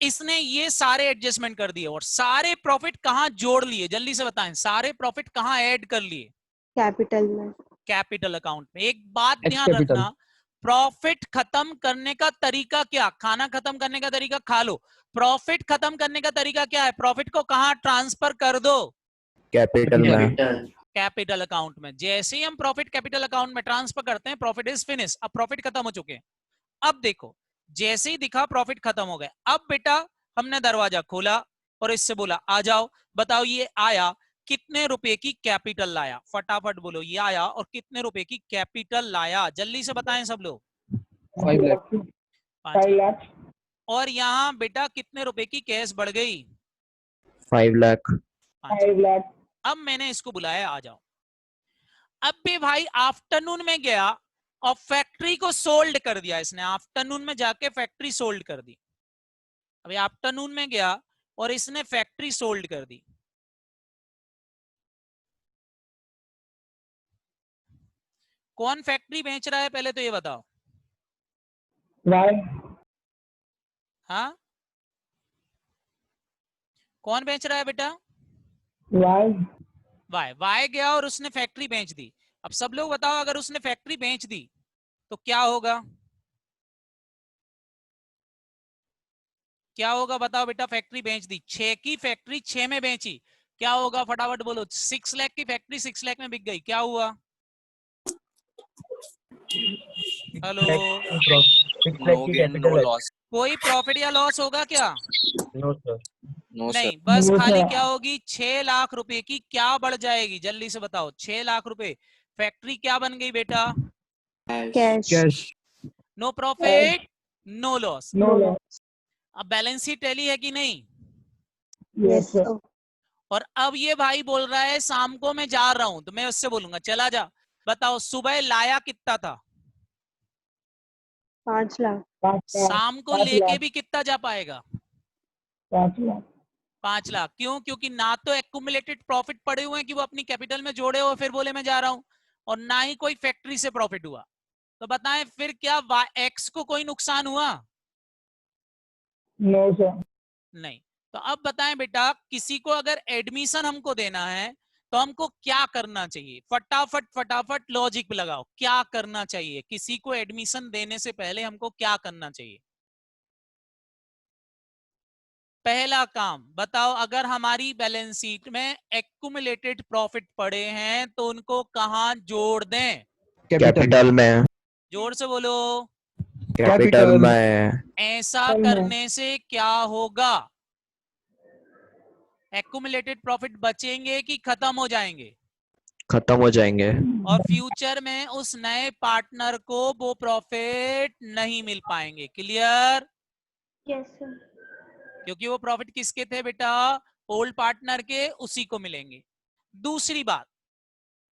इसने ये सारे एडजस्टमेंट कर दिए और सारे प्रॉफिट कहां जोड़ लिए? जल्दी से बताएं, सारे प्रॉफिट कहां ऐड कर लिए? कैपिटल में। कैपिटल अकाउंट में। एक बात ध्यान रखना, प्रॉफिट खत्म करने का तरीका क्या? खाना खत्म करने का तरीका खा लो, प्रॉफिट खत्म करने का तरीका क्या है? प्रॉफिट को कहां ट्रांसफर कर दो? कैपिटल में। कैपिटल अकाउंट में। जैसे ही हम प्रॉफिट कैपिटल अकाउंट में ट्रांसफर करते हैं, प्रॉफिट इज फिनिश। अब प्रॉफिट खत्म हो चुके हैं। अब देखो, जैसे ही दिखा प्रॉफिट खत्म हो गए, अब बेटा हमने दरवाजा खोला और इससे बोला आ जाओ, बताओ ये आया, कितने रुपए की कैपिटल लाया? फटाफट बोलो, ये आया और कितने रुपए की कैपिटल लाया? जल्दी से बताएं सब लोग। 5 लाख। 5 लाख। और यहाँ बेटा कितने रुपए की कैश बढ़ गई? 5 लाख। 5 लाख। अब मैंने इसको बुलाया, आ जाओ। अब भी भाई आफ्टरनून में गया और फैक्ट्री को सोल्ड कर दिया इसने, आफ्टरनून में जाके फैक्ट्री सोल्ड कर दी। अभी आफ्टरनून में गया और इसने फैक्ट्री सोल्ड कर दी। कौन फैक्ट्री बेच रहा है पहले तो ये बताओ? वाई। हाँ, कौन बेच रहा है बेटा? वाई। वाई। वाई गया और उसने फैक्ट्री बेच दी। अब सब लोग बताओ, अगर उसने फैक्ट्री बेच दी तो क्या होगा? क्या होगा बताओ बेटा? फैक्ट्री बेच दी, 6 की फैक्ट्री 6 में बेची, क्या होगा? फटाफट बोलो। 6 लाख की फैक्ट्री 6 लाख में बिक गई, क्या हुआ? Hello. No gain, no loss. कोई प्रॉफिट या लॉस होगा क्या? No sir. No नहीं, sir. बस No, खाली sir. क्या होगी? 6 लाख रुपए की क्या बढ़ जाएगी? जल्दी से बताओ। 6 लाख रुपए फैक्ट्री क्या बन गई बेटा? Cash. No profit no loss. No loss. अब बैलेंस शीट टैली है कि नहीं? Yes yes sir. सर। और अब ये भाई बोल रहा है शाम को मैं जा रहा हूं, तो मैं उससे बोलूंगा चला जा। बताओ सुबह लाया कितना था? 5 लाख। 5 लाख। शाम को 5 लेके लाख। भी कितना जा पाएगा? 5 लाख। 5 लाख। क्यों? क्योंकि ना तो एक्यूमुलेटेड प्रॉफिट पड़े हुए हैं कि वो अपनी कैपिटल में जोड़े हो फिर बोले मैं जा रहा हूं, और ना ही कोई फैक्ट्री से प्रॉफिट हुआ। तो बताएं फिर क्या एक्स को कोई नुकसान हुआ? No sir. नहीं। तो अब बताएं बेटा, किसी को अगर एडमिशन हमको देना है तो हमको क्या करना चाहिए? फटाफट फटाफट लॉजिक लगाओ, क्या करना चाहिए? किसी को एडमिशन देने से पहले हमको क्या करना चाहिए? पहला काम बताओ, अगर हमारी बैलेंस शीट में एक्यूमुलेटेड प्रॉफिट पड़े हैं तो उनको कहां जोड़ दें? कैपिटल में। जोर से बोलो। कैपिटल में। ऐसा कैपिटल में। करने से क्या होगा? एक्यूमुलेटेड प्रॉफिट बचेंगे कि खत्म हो जाएंगे? खत्म हो जाएंगे। और फ्यूचर में उस नए पार्टनर को वो प्रॉफिट नहीं मिल पाएंगे। क्लियर? Yes sir. क्योंकि वो प्रॉफिट किसके थे बेटा? ओल्ड पार्टनर के, उसी को मिलेंगे। दूसरी बात,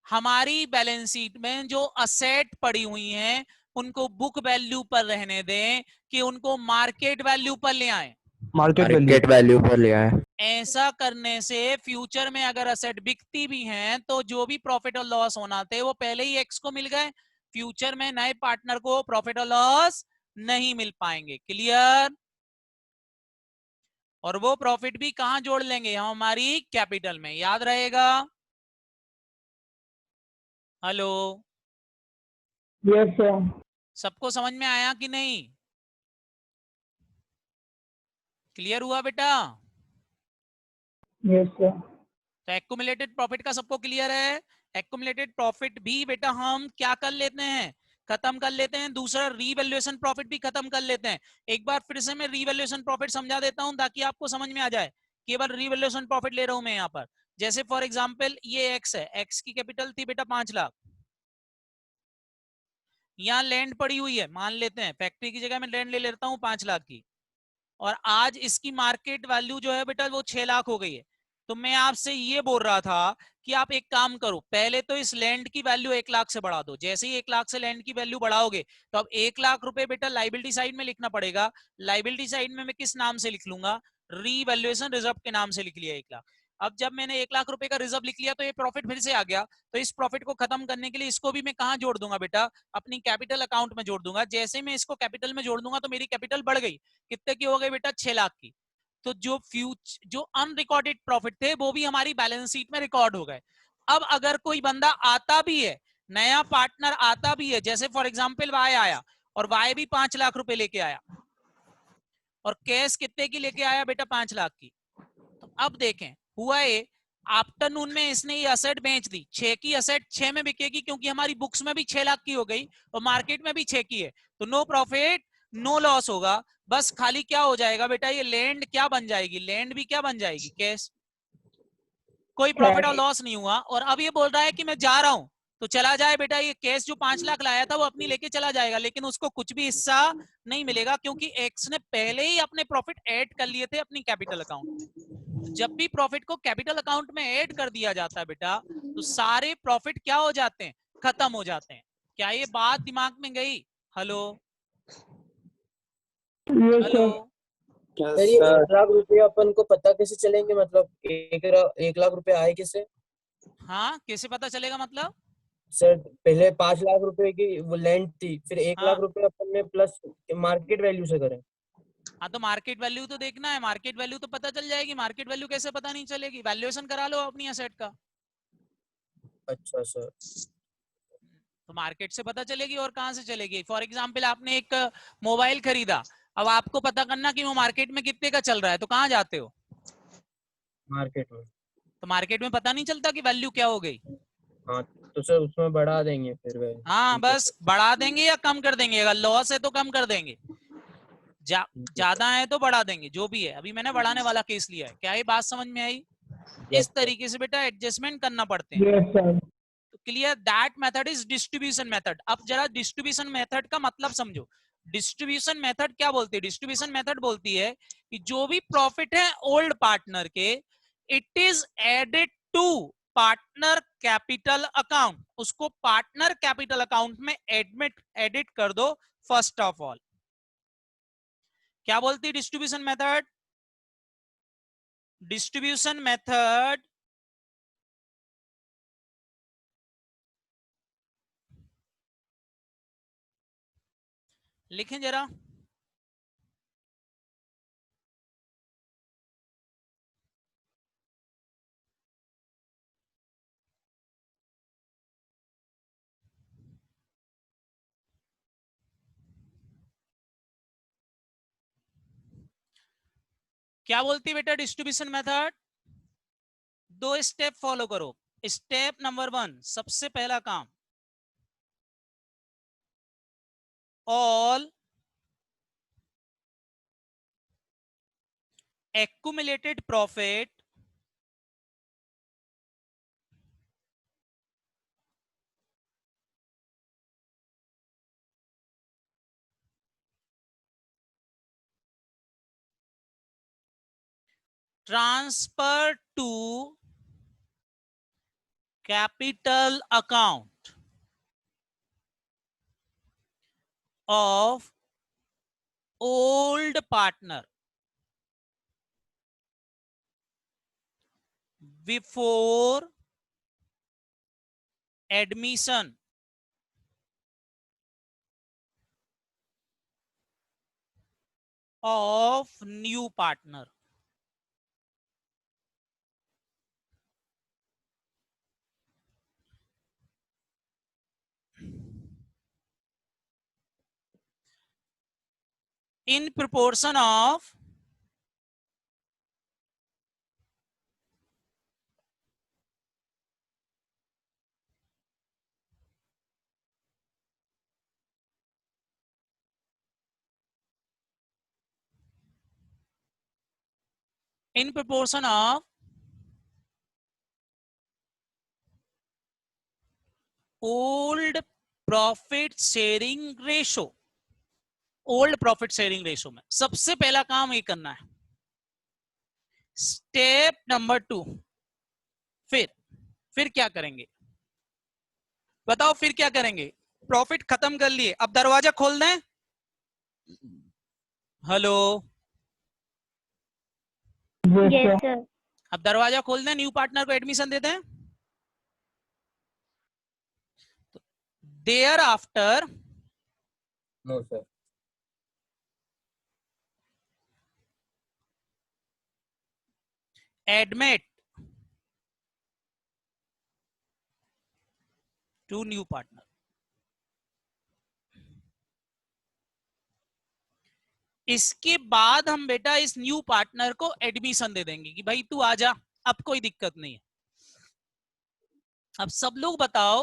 हमारी बैलेंस शीट में जो असेट पड़ी हुई हैं उनको बुक वैल्यू पर रहने दें कि उनको मार्केट वैल्यू पर ले आए? मार्केट वैल्यू पर ले आए। ऐसा करने से फ्यूचर में अगर असेट बिकती भी हैं तो जो भी प्रॉफिट और लॉस होना थे वो पहले ही एक्स को मिल गए, फ्यूचर में नए पार्टनर को प्रॉफिट और लॉस नहीं मिल पाएंगे। क्लियर? और वो प्रॉफिट भी कहां जोड़ लेंगे? हम हमारी कैपिटल में। याद रहेगा? Hello, Yes, sir. सबको समझ में आया कि नहीं? क्लियर हुआ बेटा? Yes, sir. तो एक्युमुलेटेड प्रॉफिट का सबको क्लियर है? एक्युमुलेटेड प्रॉफिट भी बेटा हम क्या कर लेते हैं? खत्म कर लेते हैं। दूसरा रीवैल्यूएशन प्रॉफिट भी खत्म कर लेते हैं। एक बार फिर से मैं रीवैल्यूएशन प्रॉफिट समझा देता हूं ताकि आपको समझ में आ जाए। केवल रीवैल्यूएशन प्रॉफिट ले रहा हूं मैं यहाँ पर। जैसे फॉर एग्जांपल ये एक्स है, एक्स की कैपिटल थी बेटा 5 लाख। यहाँ लैंड पड़ी हुई है, मान लेते हैं फैक्ट्री की जगह मैं लैंड ले लेता हूँ 5 लाख की, और आज इसकी मार्केट वैल्यू जो है बेटा वो 6 लाख हो गई है। तो मैं आपसे ये बोल रहा था कि आप एक काम करो, पहले तो इस लैंड की वैल्यू 1 लाख से बढ़ा दो। जैसे ही 1 लाख से लैंड की वैल्यू बढ़ाओगे तो अब 1 लाख रुपए बेटा लाइबिलिटी साइड में लिखना पड़ेगा। लाइबिलिटी साइड में मैं किस नाम से लिख लूंगा? रीवैल्यूएशन रिजर्व के नाम से लिख लिया 1 लाख। अब जब मैंने 1 लाख रुपए का रिजर्व लिख लिया तो ये प्रॉफिट फिर से आ गया। तो इस प्रॉफिट को खत्म करने के लिए इसको भी मैं कहां जोड़ दूंगा बेटा? अपनी कैपिटल अकाउंट में जोड़ दूंगा। जैसे मैं इसको कैपिटल में जोड़ दूंगा तो मेरी कैपिटल बढ़ गई। कितने की हो गई बेटा? 6 लाख की। तो जो अनरिकॉर्डेड प्रॉफिट थे वो भी हमारी बैलेंस शीट में रिकॉर्ड हो गए। अब अगर कोई बंदा आता भी है, नया पार्टनर आता भी है, जैसे फॉर एग्जांपल वाई आया और वाई भी 5 लाख रुपए लेके आया और कैश कितने की लेके आया बेटा? 5 लाख की। तो अब देखें हुआ ये, आफ्टरनून में इसने ये असेट बेच दी। 6 की असेट 6 में बिकेगी क्योंकि हमारी बुक्स में भी 6 लाख की हो गई और मार्केट में भी 6 की है। तो नो प्रॉफिट नो लॉस होगा। बस खाली क्या हो जाएगा बेटा? ये लैंड क्या बन जाएगी? लैंड भी क्या बन जाएगी? कैश। कोई प्रॉफिट और Cash. लॉस नहीं हुआ। और अब ये बोल रहा है कि मैं जा रहा हूं, तो चला जाए बेटा। ये कैश जो 5 लाख लाया था वो अपनी लेके चला जाएगा, लेकिन उसको कुछ भी हिस्सा नहीं मिलेगा क्योंकि एक्स ने पहले ही अपने प्रॉफिट ऐड कर लिए थे अपनी कैपिटल अकाउंट में। तो जब भी प्रॉफिट को कैपिटल अकाउंट में ऐड कर दिया जाता है बेटा तो सारे प्रॉफिट क्या हो जाते हैं? खत्म हो जाते हैं। क्या ये बात दिमाग में गई? Hello Yes, hello. sir. Yes, sir ये sir. 1 लाख रुपए अपन को पता कैसे चलेंगे, मतलब 1 लाख रुपए आए किससे? हाँ, कैसे पता चलेगा मतलब? सर पहले 5 लाख रुपए की वो लैंड थी, फिर 1 लाख हाँ रुपए अपन ने प्लस मार्केट वैल्यू से करें। हाँ, तो मार्केट वैल्यू तो देखना है। मार्केट वैल्यू तो पता चल जाएगी। मार्केट वैल्यू कैसे पता नहीं चलेगी? वैल्यूएशन करा लो अपनी एसेट का। अच्छा सर। तो मार्केट से पता चलेगी और कहां से चलेगी? फॉर एग्जांपल आपने एक मोबाइल खरीदा, अब आपको पता करना कि वो मार्केट में कितने का चल रहा है, तो कहां जाते हो? मार्केट में। तो मार्केट में पता नहीं चलता कि वैल्यू क्या हो गई। हाँ तो सर उसमें बढ़ा देंगे फिर वह। हाँ, ठीक है बस सर। बढ़ा देंगे या कम कर देंगे। अगर लॉस है तो कम कर देंगे, ठीक है ज्यादा है तो बढ़ा देंगे। जो भी है, अभी मैंने बढ़ाने वाला केस लिया है। क्या ये बात समझ में आई? यस इस सर। तरीके से बेटा एडजस्टमेंट करना पड़ते हैं। Yes, sir. Clear? That method is distribution method. अब जरा डिस्ट्रीब्यूशन मेथड का मतलब समझो। डिस्ट्रीब्यूशन मेथड क्या बोलती है? डिस्ट्रीब्यूशन मेथड बोलती है कि जो भी प्रॉफिट है ओल्ड पार्टनर के, it is added to partner capital account. उसको पार्टनर कैपिटल अकाउंट में एडिट कर दो फर्स्ट ऑफ ऑल। क्या बोलती है डिस्ट्रीब्यूशन मेथड? डिस्ट्रीब्यूशन मेथड लिखें जरा। क्या बोलती है बेटा डिस्ट्रीब्यूशन मेथड? 2 स्टेप फॉलो करो। स्टेप नंबर 1, सबसे पहला काम, all accumulated profit transfer to capital account of old partner before admission of new partner. In proportion of old profit sharing ratio. Old profit sharing ratio में सबसे पहला काम ये करना है. Step number 2. फिर क्या करेंगे बताओ? फिर क्या करेंगे? प्रॉफिट खत्म कर लिए, अब दरवाजा खोल दें. Hello, Yes, sir. अब दरवाजा खोल दें, न्यू पार्टनर को एडमिशन दे दें. Thereafter no sir. admit to new partner. इसके बाद हम बेटा इस न्यू पार्टनर को एडमिशन दे देंगे कि भाई तू आजा, अब कोई दिक्कत नहीं है. अब सब लोग बताओ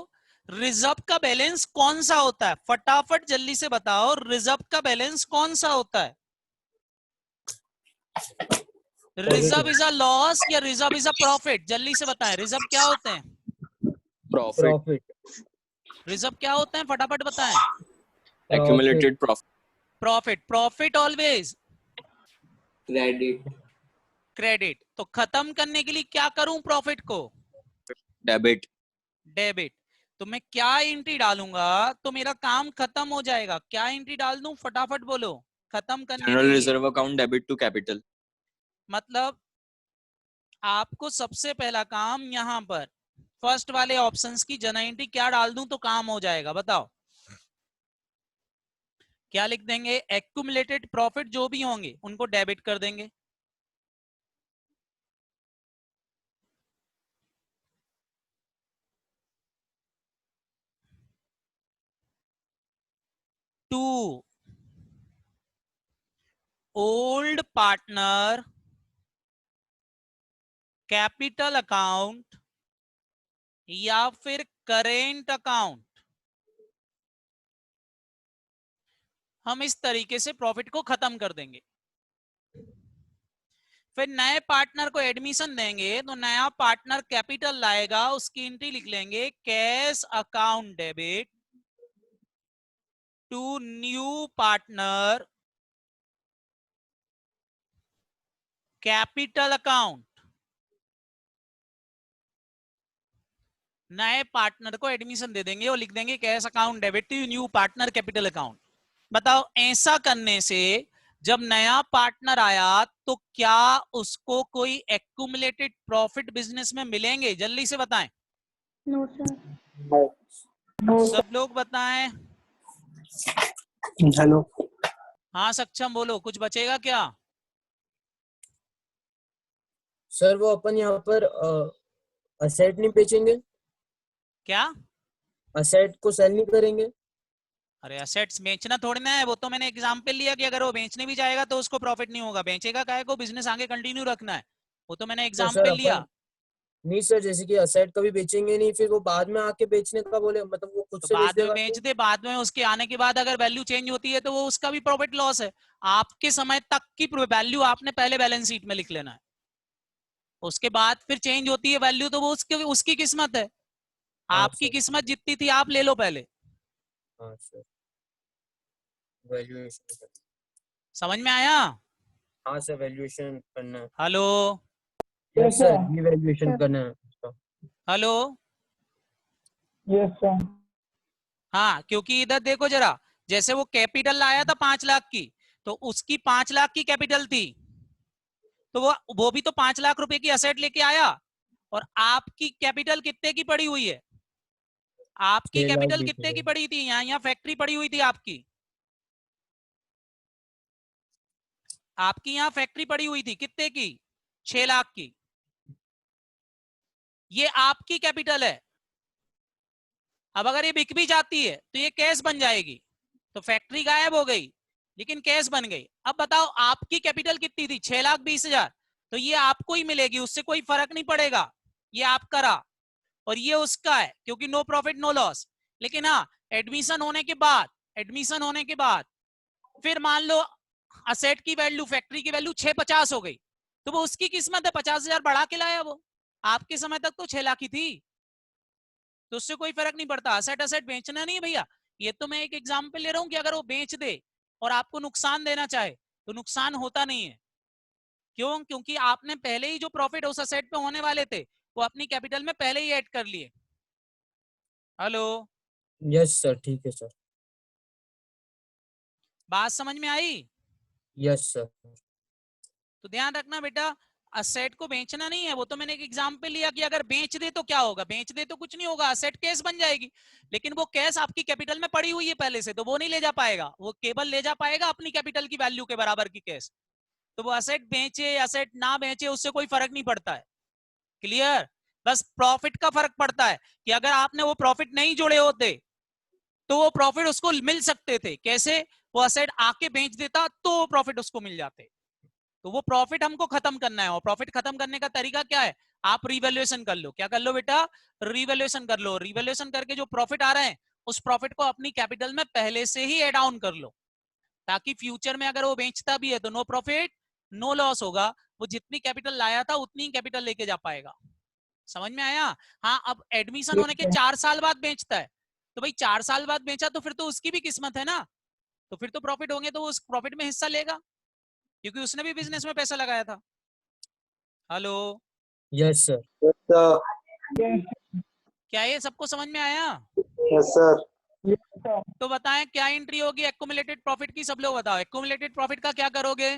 रिजर्व का बैलेंस कौन सा होता है? फटाफट जल्दी से बताओ, रिजर्व का बैलेंस कौन सा होता है? रिजर्व इज अ लॉस या रिजर्व इज अ प्रॉफिट? जल्दी से बताएं, रिजर्व क्या होते हैं? Profit. रिजर्व क्या होते हैं? फटाफट बताएं. Accumulated profit. Profit always Credit. Credit. तो खत्म करने के लिए क्या करूं प्रॉफिट को? Debit. डेबिट. तो मैं क्या एंट्री डालूंगा तो मेरा काम खत्म हो जाएगा? क्या एंट्री डाल दूं? फटाफट बोलो. खत्म करने General के लिए reserve account debit to capital. मतलब आपको सबसे पहला काम यहां पर फर्स्ट वाले ऑप्शंस की जन एंट्री क्या डाल दूं तो काम हो जाएगा? बताओ क्या लिख देंगे? एक्यूमुलेटेड प्रॉफिट जो भी होंगे उनको डेबिट कर देंगे. To old partner capital account या फिर करेंट अकाउंट. हम इस तरीके से प्रॉफिट को खत्म कर देंगे. फिर नए पार्टनर को एडमिशन देंगे तो नया पार्टनर कैपिटल लाएगा, उसकी एंट्री लिख लेंगे cash account debit to new partner capital account. नए पार्टनर को एडमिशन दे देंगे और लिख देंगे cash account debit to new partner capital account. बताओ ऐसा करने से जब नया पार्टनर आया तो क्या उसको कोई एक्यूमुलेटेड प्रॉफिट बिजनेस में मिलेंगे? जल्दी से बताएं. No, sir. सब लोग बताएं. हेलो. हाँ सक्षम बोलो, कुछ बचेगा क्या? सर वो अपन यहाँ पर असेट नहीं बेचेंगे, क्या? असेट को सेल नहीं करेंगे. अरे असेट्स बेचना थोड़ी ना है, वो तो मैंने एग्जांपल लिया कि अगर वो बेचने भी जाएगा तो उसको प्रॉफिट नहीं होगा. बेचेगा काहे को? बिजनेस आगे कंटिन्यू रखना है. वो तो मैंने तो एग्जांपल सर लिया. अपन नहीं सर, जैसे कि असेट कभी बेचेंगे नहीं, फिर वो बाद में आके बेचने का बोले, मतलब वो खुद तो से बेच बाद में देगा. बेच दे, बाद में उसके आने के बाद अगर वैल्यू चेंज होती है तो वो उसका भी प्रॉफिट लॉस है. आपके समय तक की वैल्यू आपने पहले बैलेंस शीट में लिख लेना है. उसके बाद फिर चेंज होती है वैल्यू तो वो उसकी किस्मत है. आपकी किस्मत जितनी थी आप ले लो पहले. हाँ सर, वैल्यूएशन. समझ में आया? हाँ सर, वैल्यूएशन करना है. हेलो यस सर, रिवैल्यूएशन करना है. हेलो. Yes, sir. हाँ, क्योंकि इधर देखो जरा, जैसे वो कैपिटल लाया था 5 लाख की, तो उसकी 5 लाख की कैपिटल थी, तो वो भी तो 5 लाख रुपए की असेट लेके आया और आपकी कैपिटल कितने की पड़ी हुई है? आपकी 6 लाख कैपिटल 20 कितने की हजार। पड़ी थी? यहाँ फैक्ट्री पड़ी हुई थी आपकी, आपकी यहाँ फैक्ट्री पड़ी हुई थी कितने की? 6 लाख की। ये आपकी कैपिटल है। अब अगर ये बिक भी जाती है तो ये कैश बन जाएगी, तो फैक्ट्री गायब हो गई लेकिन कैश बन गई। अब बताओ आपकी कैपिटल कितनी थी? 6,20,000। तो ये आपको ही मिलेगी, उससे कोई फर्क नहीं पड़ेगा, ये आपका रहा और ये उसका है, क्योंकि नो प्रॉफिट नो लॉस। लेकिन हाँ, एडमिशन होने के बाद, एडमिशन होने के बाद फिर मान लो असेट की वैल्यू, फैक्ट्री की वैल्यू 650 हो गई, तो वो उसकी किस्मत है, 50,000 बढ़ा के लाया वो। आपके समय तक तो 6 लाख ही थी, तो उससे कोई फर्क नहीं पड़ता। असेट असेट बेचना नहीं है भैया। ये तो मैं एक एग्जांपल ले रहा हूं कि अगर वो बेच दे और आपको नुकसान देना चाहे तो नुकसान होता नहीं है। क्यों? क्योंकि आपने पहले ही जो प्रॉफिट उस असेट पे होने वाले थे वो अपनी कैपिटल में पहले ही ऐड कर लिए। हेलो, यस सर, ठीक है सर। बात समझ में आई? Yes sir. तो ध्यान रखना बेटा, असेट को बेचना नहीं है। वो तो मैंने एक एग्जांपल लिया कि अगर बेच दे तो क्या होगा, बेच दे तो कुछ नहीं होगा, असेट कैश बन जाएगी। लेकिन वो कैश आपकी कैपिटल में पड़ी हुई है पहले से, तो वो नहीं ले जा पाएगा, वो केवल ले जा पाएगा अपनी कैपिटल की वैल्यू के बराबर की कैश। तो वो असेट बेचे असेट ना बेचे उससे कोई फर्क नहीं पड़ता है। क्लियर? बस प्रॉफिट का फर्क पड़ता है कि अगर आपने वो प्रॉफिट नहीं जोड़े होते तो वो प्रॉफिट उसको मिल सकते थे। कैसे? वो असेट आके बेच देता तो वो प्रॉफिट उसको मिल जाते। तो वो प्रॉफिट हमको खत्म करना है, और प्रॉफिट खत्म करने का तरीका क्या है? आप रिवैल्यूएशन कर लो। क्या कर लो बेटा? रिवैल्यूएशन कर लो। रिवैल्यूएशन करके जो प्रॉफिट आ रहे हैं उस प्रॉफिट को अपनी कैपिटल में पहले से ही एड ऑन कर लो, ताकि फ्यूचर में अगर वो बेचता भी है तो नो प्रॉफिट नो लॉस होगा। वो जितनी कैपिटल लाया था उतनी ही कैपिटल लेके जा पाएगा। समझ में आया? हाँ, अब एडमिशन Yes, होने के sir. 4 साल बाद बेचता है, तो भाई 4 साल बाद बेचा तो फिर तो उसकी भी किस्मत है ना, तो फिर तो प्रॉफिट होंगे तो वो उस प्रॉफिट में हिस्सा लेगा, क्योंकि उसने भी बिजनेस में पैसा लगाया था। Hello, yes sir. Yes sir. Yes, क्या ये सबको समझ में आया? Yes sir. yes, sir. तो बताएं क्या एंट्री होगी एक्यूमुलेटेड प्रॉफिट की? सब लोग बताओ, एक्यूमुलेटेड प्रॉफिट का क्या करोगे?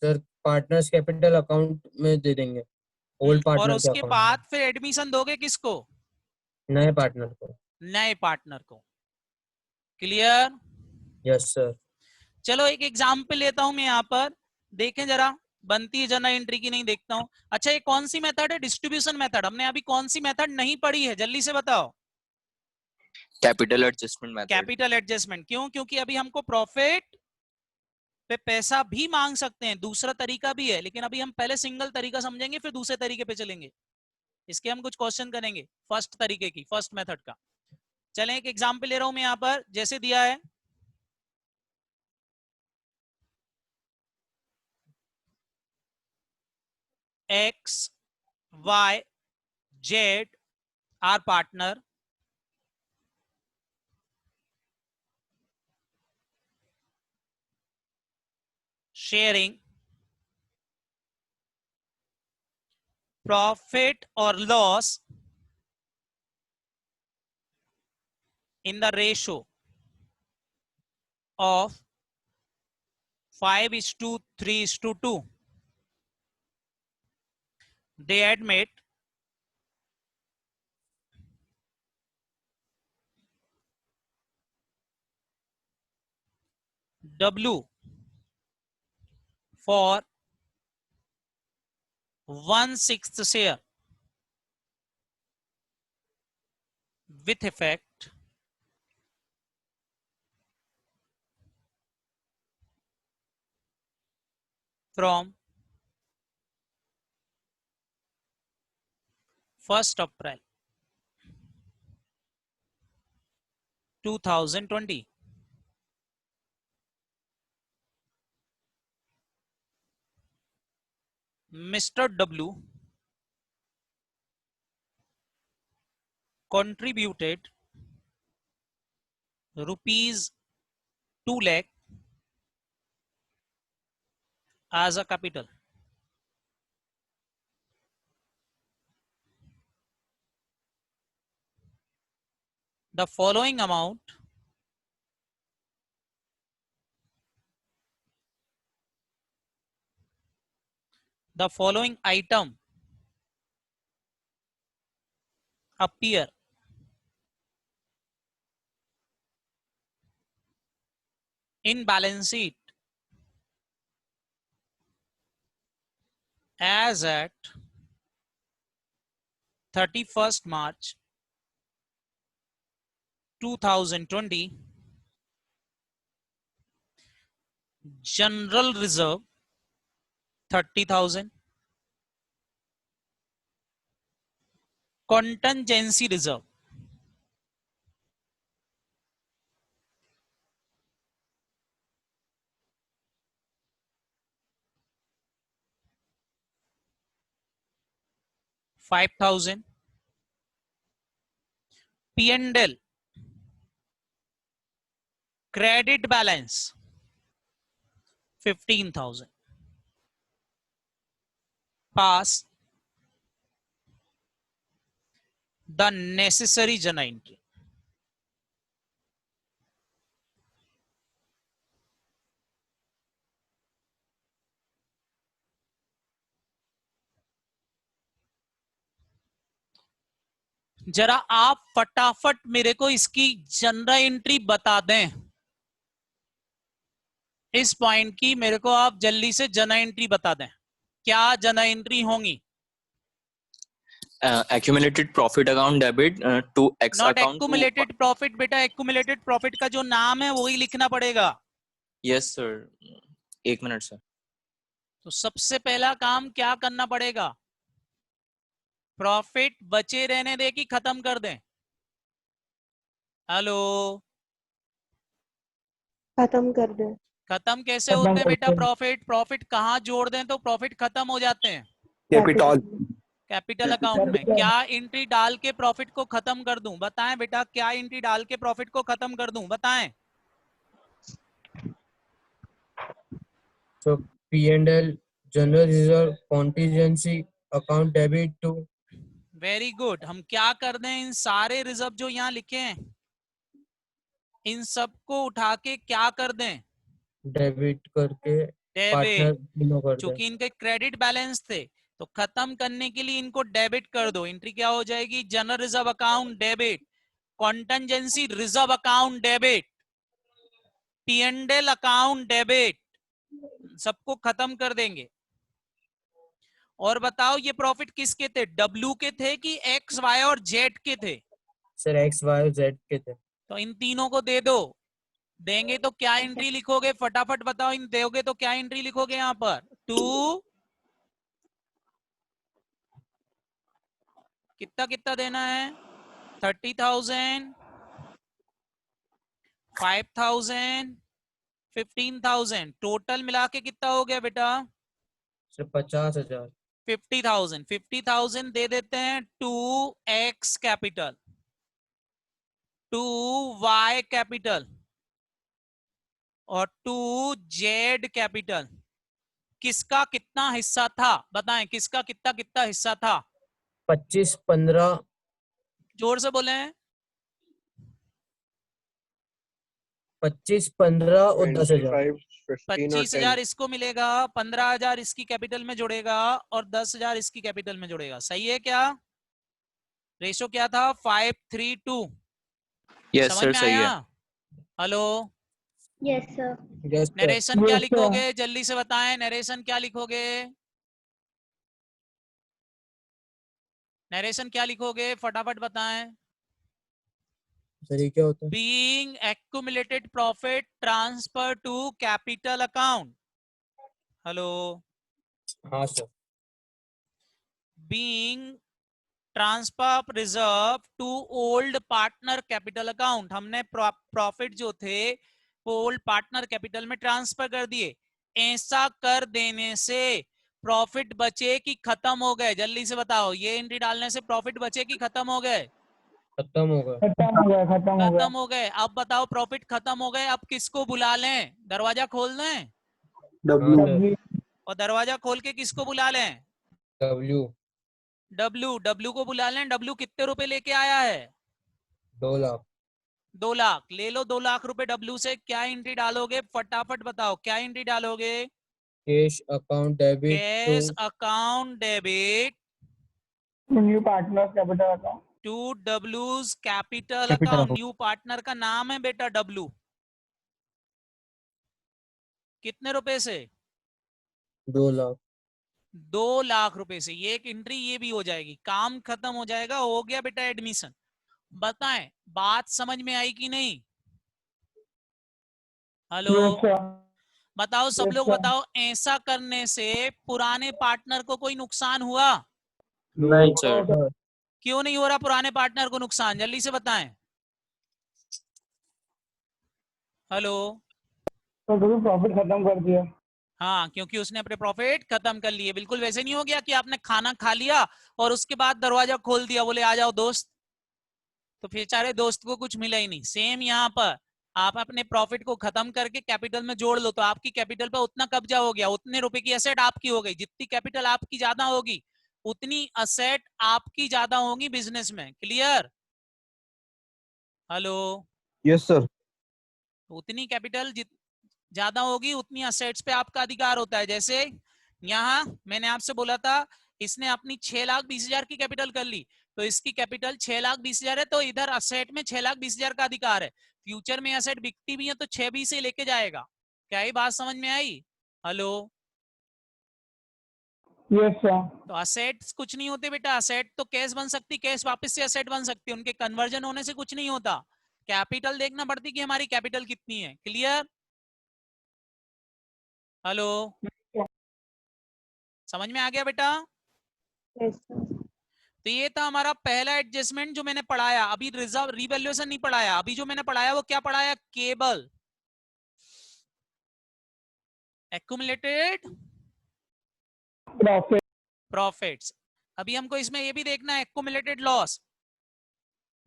सर पार्टनर्स कैपिटल अकाउंट में दे देंगे, ओल्ड और पार्टनर के उसके अकाउंट बाद में, फिर एडमिशन दोगे किसको? नए पार्टनर को। नए पार्टनर को। क्लियर? Yes sir. चलो एक एग्जाम्पल लेता हूं मैं यहाँ पर, देखें जरा बनती है जर्नल एंट्री की नहीं, देखता हूं। अच्छा, ये कौन सी मेथड है? Distribution method. हमने अभी कौन सी मेथड नहीं पढ़ी है, जल्दी से बताओ। Capital adjustment method. Capital adjustment. क्यों? क्योंकि अभी हमको प्रॉफिट पे पैसा भी मांग सकते हैं, दूसरा तरीका भी है, लेकिन अभी हम पहले सिंगल तरीका समझेंगे फिर दूसरे तरीके पे चलेंगे। इसके हम कुछ क्वेश्चन करेंगे फर्स्ट तरीके की, फर्स्ट मेथड का। चलें एक एग्जाम्पल ले रहा हूं मैं यहाँ पर, जैसे दिया है X, Y, Z are partner. Sharing profit or loss in the ratio of 5:3:2. They admit W for 1/6 share with effect from 1st April 2020. Mr. W contributed rupees 2 lakh as a capital. The following amount the following item appear in balance sheet as at 31st March 2020. General reserve 30,000, contingency reserve 5,000, P&L credit balance 15,000. Pass the necessary journal entry. जरा आप फटाफट मेरे को इसकी general entry बता दें। इस point की मेरे को आप जल्दी से जनरल एंट्री बता दें, क्या जनरल एंट्री होंगी? accumulated profit account debit to X not account. Accumulated profit बेटा, एक्यूमुलेटेड प्रॉफिट का जो नाम है वही लिखना पड़ेगा। Yes sir. एक मिनट सर। तो सबसे पहला काम क्या करना पड़ेगा? प्रॉफिट बचे रहने दे कि खत्म कर दें? हेलो, खत्म कर दे। खत्म कैसे खत्म होते हैं बेटा? करते हैं। प्रॉफिट कहाँ जोड़ दें तो प्रॉफिट खत्म हो जाते हैं? कैपिटल कैपिटल अकाउंट में। क्या एंट्री डाल के प्रॉफिट को खत्म कर दूं? बताएं बेटा, क्या एंट्री डाल के प्रॉफिट को खत्म कर दूं? बताएं। So P&L, general reserve, contingency account debit to. Very good. हम क्या कर दें? इन सारे रिजर्व जो यहाँ लिखे हैं इन सबको उठा के क्या कर दें? डेबिट करके पार्टनर डेबिट। बिलो कर चूंकि दें। इनके क्रेडिट बैलेंस थे तो खत्म करने के लिए इनको डेबिट कर दो। एंट्री क्या हो जाएगी? General reserve account debit, contingency reserve account debit, P&L account debit, सबको खत्म कर देंगे। और बताओ ये प्रॉफिट किसके थे? W के थे कि X, Y और Z के थे? सर X, Y और Z के थे। तो इन तीनों को दे दो। देंगे तो क्या एंट्री लिखोगे? फटाफट बताओ। इन दोगे तो क्या एंट्री लिखोगे यहाँ पर? 2 कितना कितना देना है? 30,000, 5,000, 15,000। टोटल मिला के कितना हो गया बेटा? सर 50,000। 50,000। 50,000 दे देते हैं to X capital, to Y capital और टू Z कैपिटल। किसका कितना हिस्सा था? बताएं, किसका कितना कितना हिस्सा था? 25, 15। जोर से बोले। 25, 15 और 10,000। 25,000 इसको मिलेगा, 15,000 इसकी कैपिटल में जुड़ेगा और 10,000 इसकी कैपिटल में जुड़ेगा। सही है क्या? रेशो क्या था? 5:3:2। Yes समझ sir, में सही आया? है। Hello, Yes, sir. Yes, sir. Narration क्या Yes, sir. लिखोगे? जल्दी से बताएं, नरेशन क्या लिखोगे? नरेशन क्या लिखोगे? फटाफट बताएं। सर ये क्या होता है? Being accumulated profit transfer to capital account. Hello, हाँ sir. being transfer reserve to old partner capital account. हमने प्रॉफिट जो थे वो ओल्ड पार्टनर कैपिटल में ट्रांसफर कर दिए। ऐसा कर देने से प्रॉफिट बचे कि खत्म हो गए? जल्दी से बताओ। ये एंट्री डालने से प्रॉफिट बचे कि खत्म हो गए? खत्म हो गया। खत्म हो गया, खत्म हो गया। खत्म हो गए। अब बताओ, प्रॉफिट खत्म हो गए, अब किसको बुला लें? दरवाजा खोल दें W, और दरवाजा खोल के किसको बुला लें? W, डब्लू को बुला लें। डब्लू कितने रुपए लेके आया है? 2 लाख। 2 लाख। ले लो 2 लाख रुपए डब्लू से। क्या एंट्री डालोगे? फटाफट बताओ, क्या एंट्री डालोगे? Cash account debit cash to account debit new partners capital account to डब्ल्यूज capital Capital account. account। New partner का नाम है बेटा डब्लू। कितने रुपए से? 2 लाख। 2 लाख रुपए से। ये एक एंट्री ये भी हो जाएगी, काम खत्म हो जाएगा। हो गया बेटा एडमिशन। बताएं बात समझ में आई कि नहीं? हेलो यस सर बताओ सब Yes, लोग sir. बताओ, ऐसा करने से पुराने पार्टनर को कोई नुकसान हुआ? नहीं सर। सर क्यों नहीं हो रहा पुराने पार्टनर को नुकसान? जल्दी से बताएं। हेलो तो कभी प्रॉफिट खत्म कर दिया। हाँ, क्योंकि उसने अपने प्रॉफिट खत्म कर लिए। बिल्कुल वैसे नहीं हो गया कि आपने खाना खा लिया और उसके बाद दरवाजा खोल दिया, बोले आ जाओ दोस्त, तो फिर बेचारे दोस्त को कुछ मिला ही नहीं। सेम यहाँ पर आप अपने प्रॉफिट को खत्म करके कैपिटल में जोड़ लो, तो आपकी कैपिटल पर उतना कब्जा हो गया, उतने रुपए की एसेट आपकी हो गई। जितनी कैपिटल आपकी ज्यादा होगी उतनी असेट आपकी ज्यादा होगी बिजनेस में। क्लियर? Hello yes sir. उतनी कैपिटल ज्यादा होगी उतनी असेट्स पे आपका अधिकार होता है। जैसे यहाँ मैंने आपसे बोला था इसने अपनी 6,20,000 की कैपिटल कर ली, तो इसकी कैपिटल 6,20,000 है, तो इधर असेट में 6,20,000 का अधिकार है। फ्यूचर में असेट बिकती भी है तो 6,20 से लेके जाएगा। क्या ये बात समझ में आई? हेलो यस सर तो असेट्स कुछ नहीं होते बेटा। असेट तो कैश बन सकती, कैश वापस से असेट बन सकती, उनके कन्वर्जन होने से कुछ नहीं होता। कैपिटल देखना पड़ती कि हमारी कैपिटल कितनी है। क्लियर? हेलो समझ में आ गया बेटा? Yes, sir. तो ये था हमारा पहला एडजस्टमेंट जो मैंने पढ़ाया। अभी रिजर्व रिवैल्यूएशन नहीं पढ़ाया। अभी जो मैंने पढ़ाया वो क्या पढ़ाया? Cable accumulated profit profits. अभी हमको इसमें ये भी देखना है एक्यूमुलेटेड लॉस।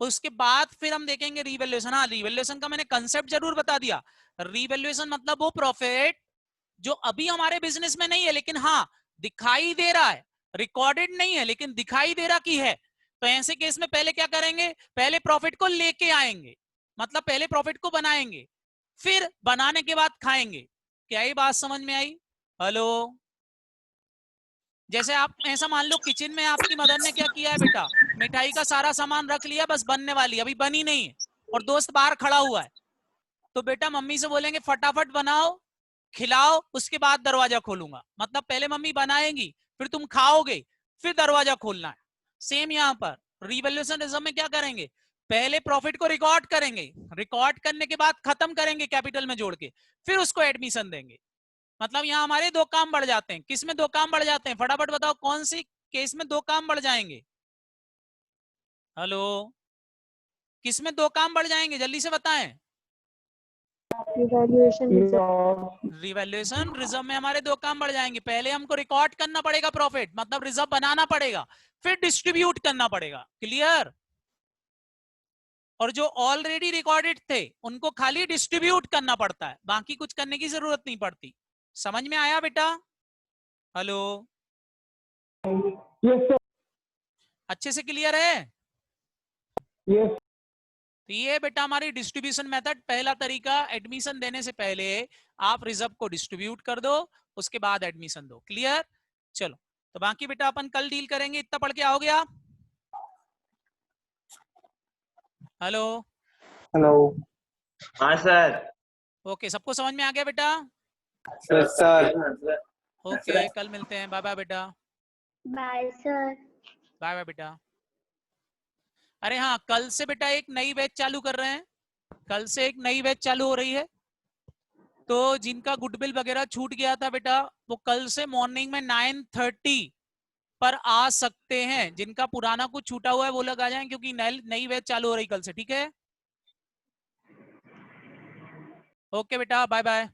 उसके बाद फिर हम देखेंगे रिवैल्यूएशन। हाँ, रिवैल्यूएशन का मैंने कंसेप्ट जरूर बता दिया। रिवैल्यूएशन मतलब वो प्रॉफिट जो अभी हमारे बिजनेस में नहीं है लेकिन हाँ दिखाई दे रहा है, रिकॉर्डेड नहीं है लेकिन दिखाई दे रहा कि है। तो ऐसे केस में पहले क्या करेंगे? पहले प्रॉफिट को लेके आएंगे, मतलब पहले प्रॉफिट को बनाएंगे, फिर बनाने के बाद खाएंगे। क्या ये बात समझ में आई? हेलो जैसे आप ऐसा मान लो किचन में आपकी मदर ने क्या किया है बेटा, मिठाई का सारा सामान रख लिया, बस बनने वाली, अभी बनी नहीं है, और दोस्त बाहर खड़ा हुआ है, तो बेटा मम्मी से बोलेंगे फटाफट बनाओ खिलाओ उसके बाद दरवाजा खोलूंगा। मतलब पहले मम्मी बनाएंगी फिर तुम खाओगे फिर दरवाजा खोलना है। सेम यहां पर रिवैल्यूएशन रिजर्व में क्या करेंगे? पहले प्रॉफिट को रिकॉर्ड करेंगे, रिकॉर्ड करने के बाद खत्म करेंगे कैपिटल में जोड़ के, फिर उसको एडमिशन देंगे। मतलब यहाँ हमारे 2 काम बढ़ जाते हैं। किस में 2 काम बढ़ जाते हैं? फटाफट बताओ कौन सी केस में 2 काम बढ़ जाएंगे? हेलो किस में 2 काम बढ़ जाएंगे? जल्दी से बताएं। Evaluation reserve. रिवैल्यूएशन रिजर्व में हमारे 2 काम बढ़ जाएंगे। पहले हमको रिकॉर्ड करना पड़ेगा प्रॉफिट, मतलब रिजर्व बनाना पड़ेगा, फिर डिस्ट्रीब्यूट करना पड़ेगा। क्लियर? और जो ऑलरेडी रिकॉर्डेड थे उनको खाली डिस्ट्रीब्यूट करना पड़ता है, बाकी कुछ करने की जरूरत नहीं पड़ती। समझ में आया बेटा? हेलो यस सर अच्छे से क्लियर है? यस तो ये बेटा हमारी डिस्ट्रीब्यूशन मेथड, पहला तरीका। एडमिशन देने से पहले आप रिजर्व को डिस्ट्रीब्यूट कर दो, उसके बाद एडमिशन दो। क्लियर? चलो तो बाकी बेटा अपन कल डील करेंगे। इतना पढ़ के आओगे आप? हेलो हेलो हाँ सर। ओके, सबको समझ में आ गया बेटा? Yes sir. ओके कल मिलते हैं। बाय बाय बेटा। Bye, sir. बाय बाय बेटा। अरे हाँ, कल से बेटा एक नई बैच चालू कर रहे हैं। कल से एक नई बैच चालू हो रही है, तो जिनका गुडविल वगैरह छूट गया था बेटा वो कल से मॉर्निंग में 9:30 पर आ सकते हैं। जिनका पुराना कुछ छूटा हुआ है वो लोग आ जाएं, क्योंकि नई बैच चालू हो रही कल से। ठीक है? ओके बेटा बाय बाय।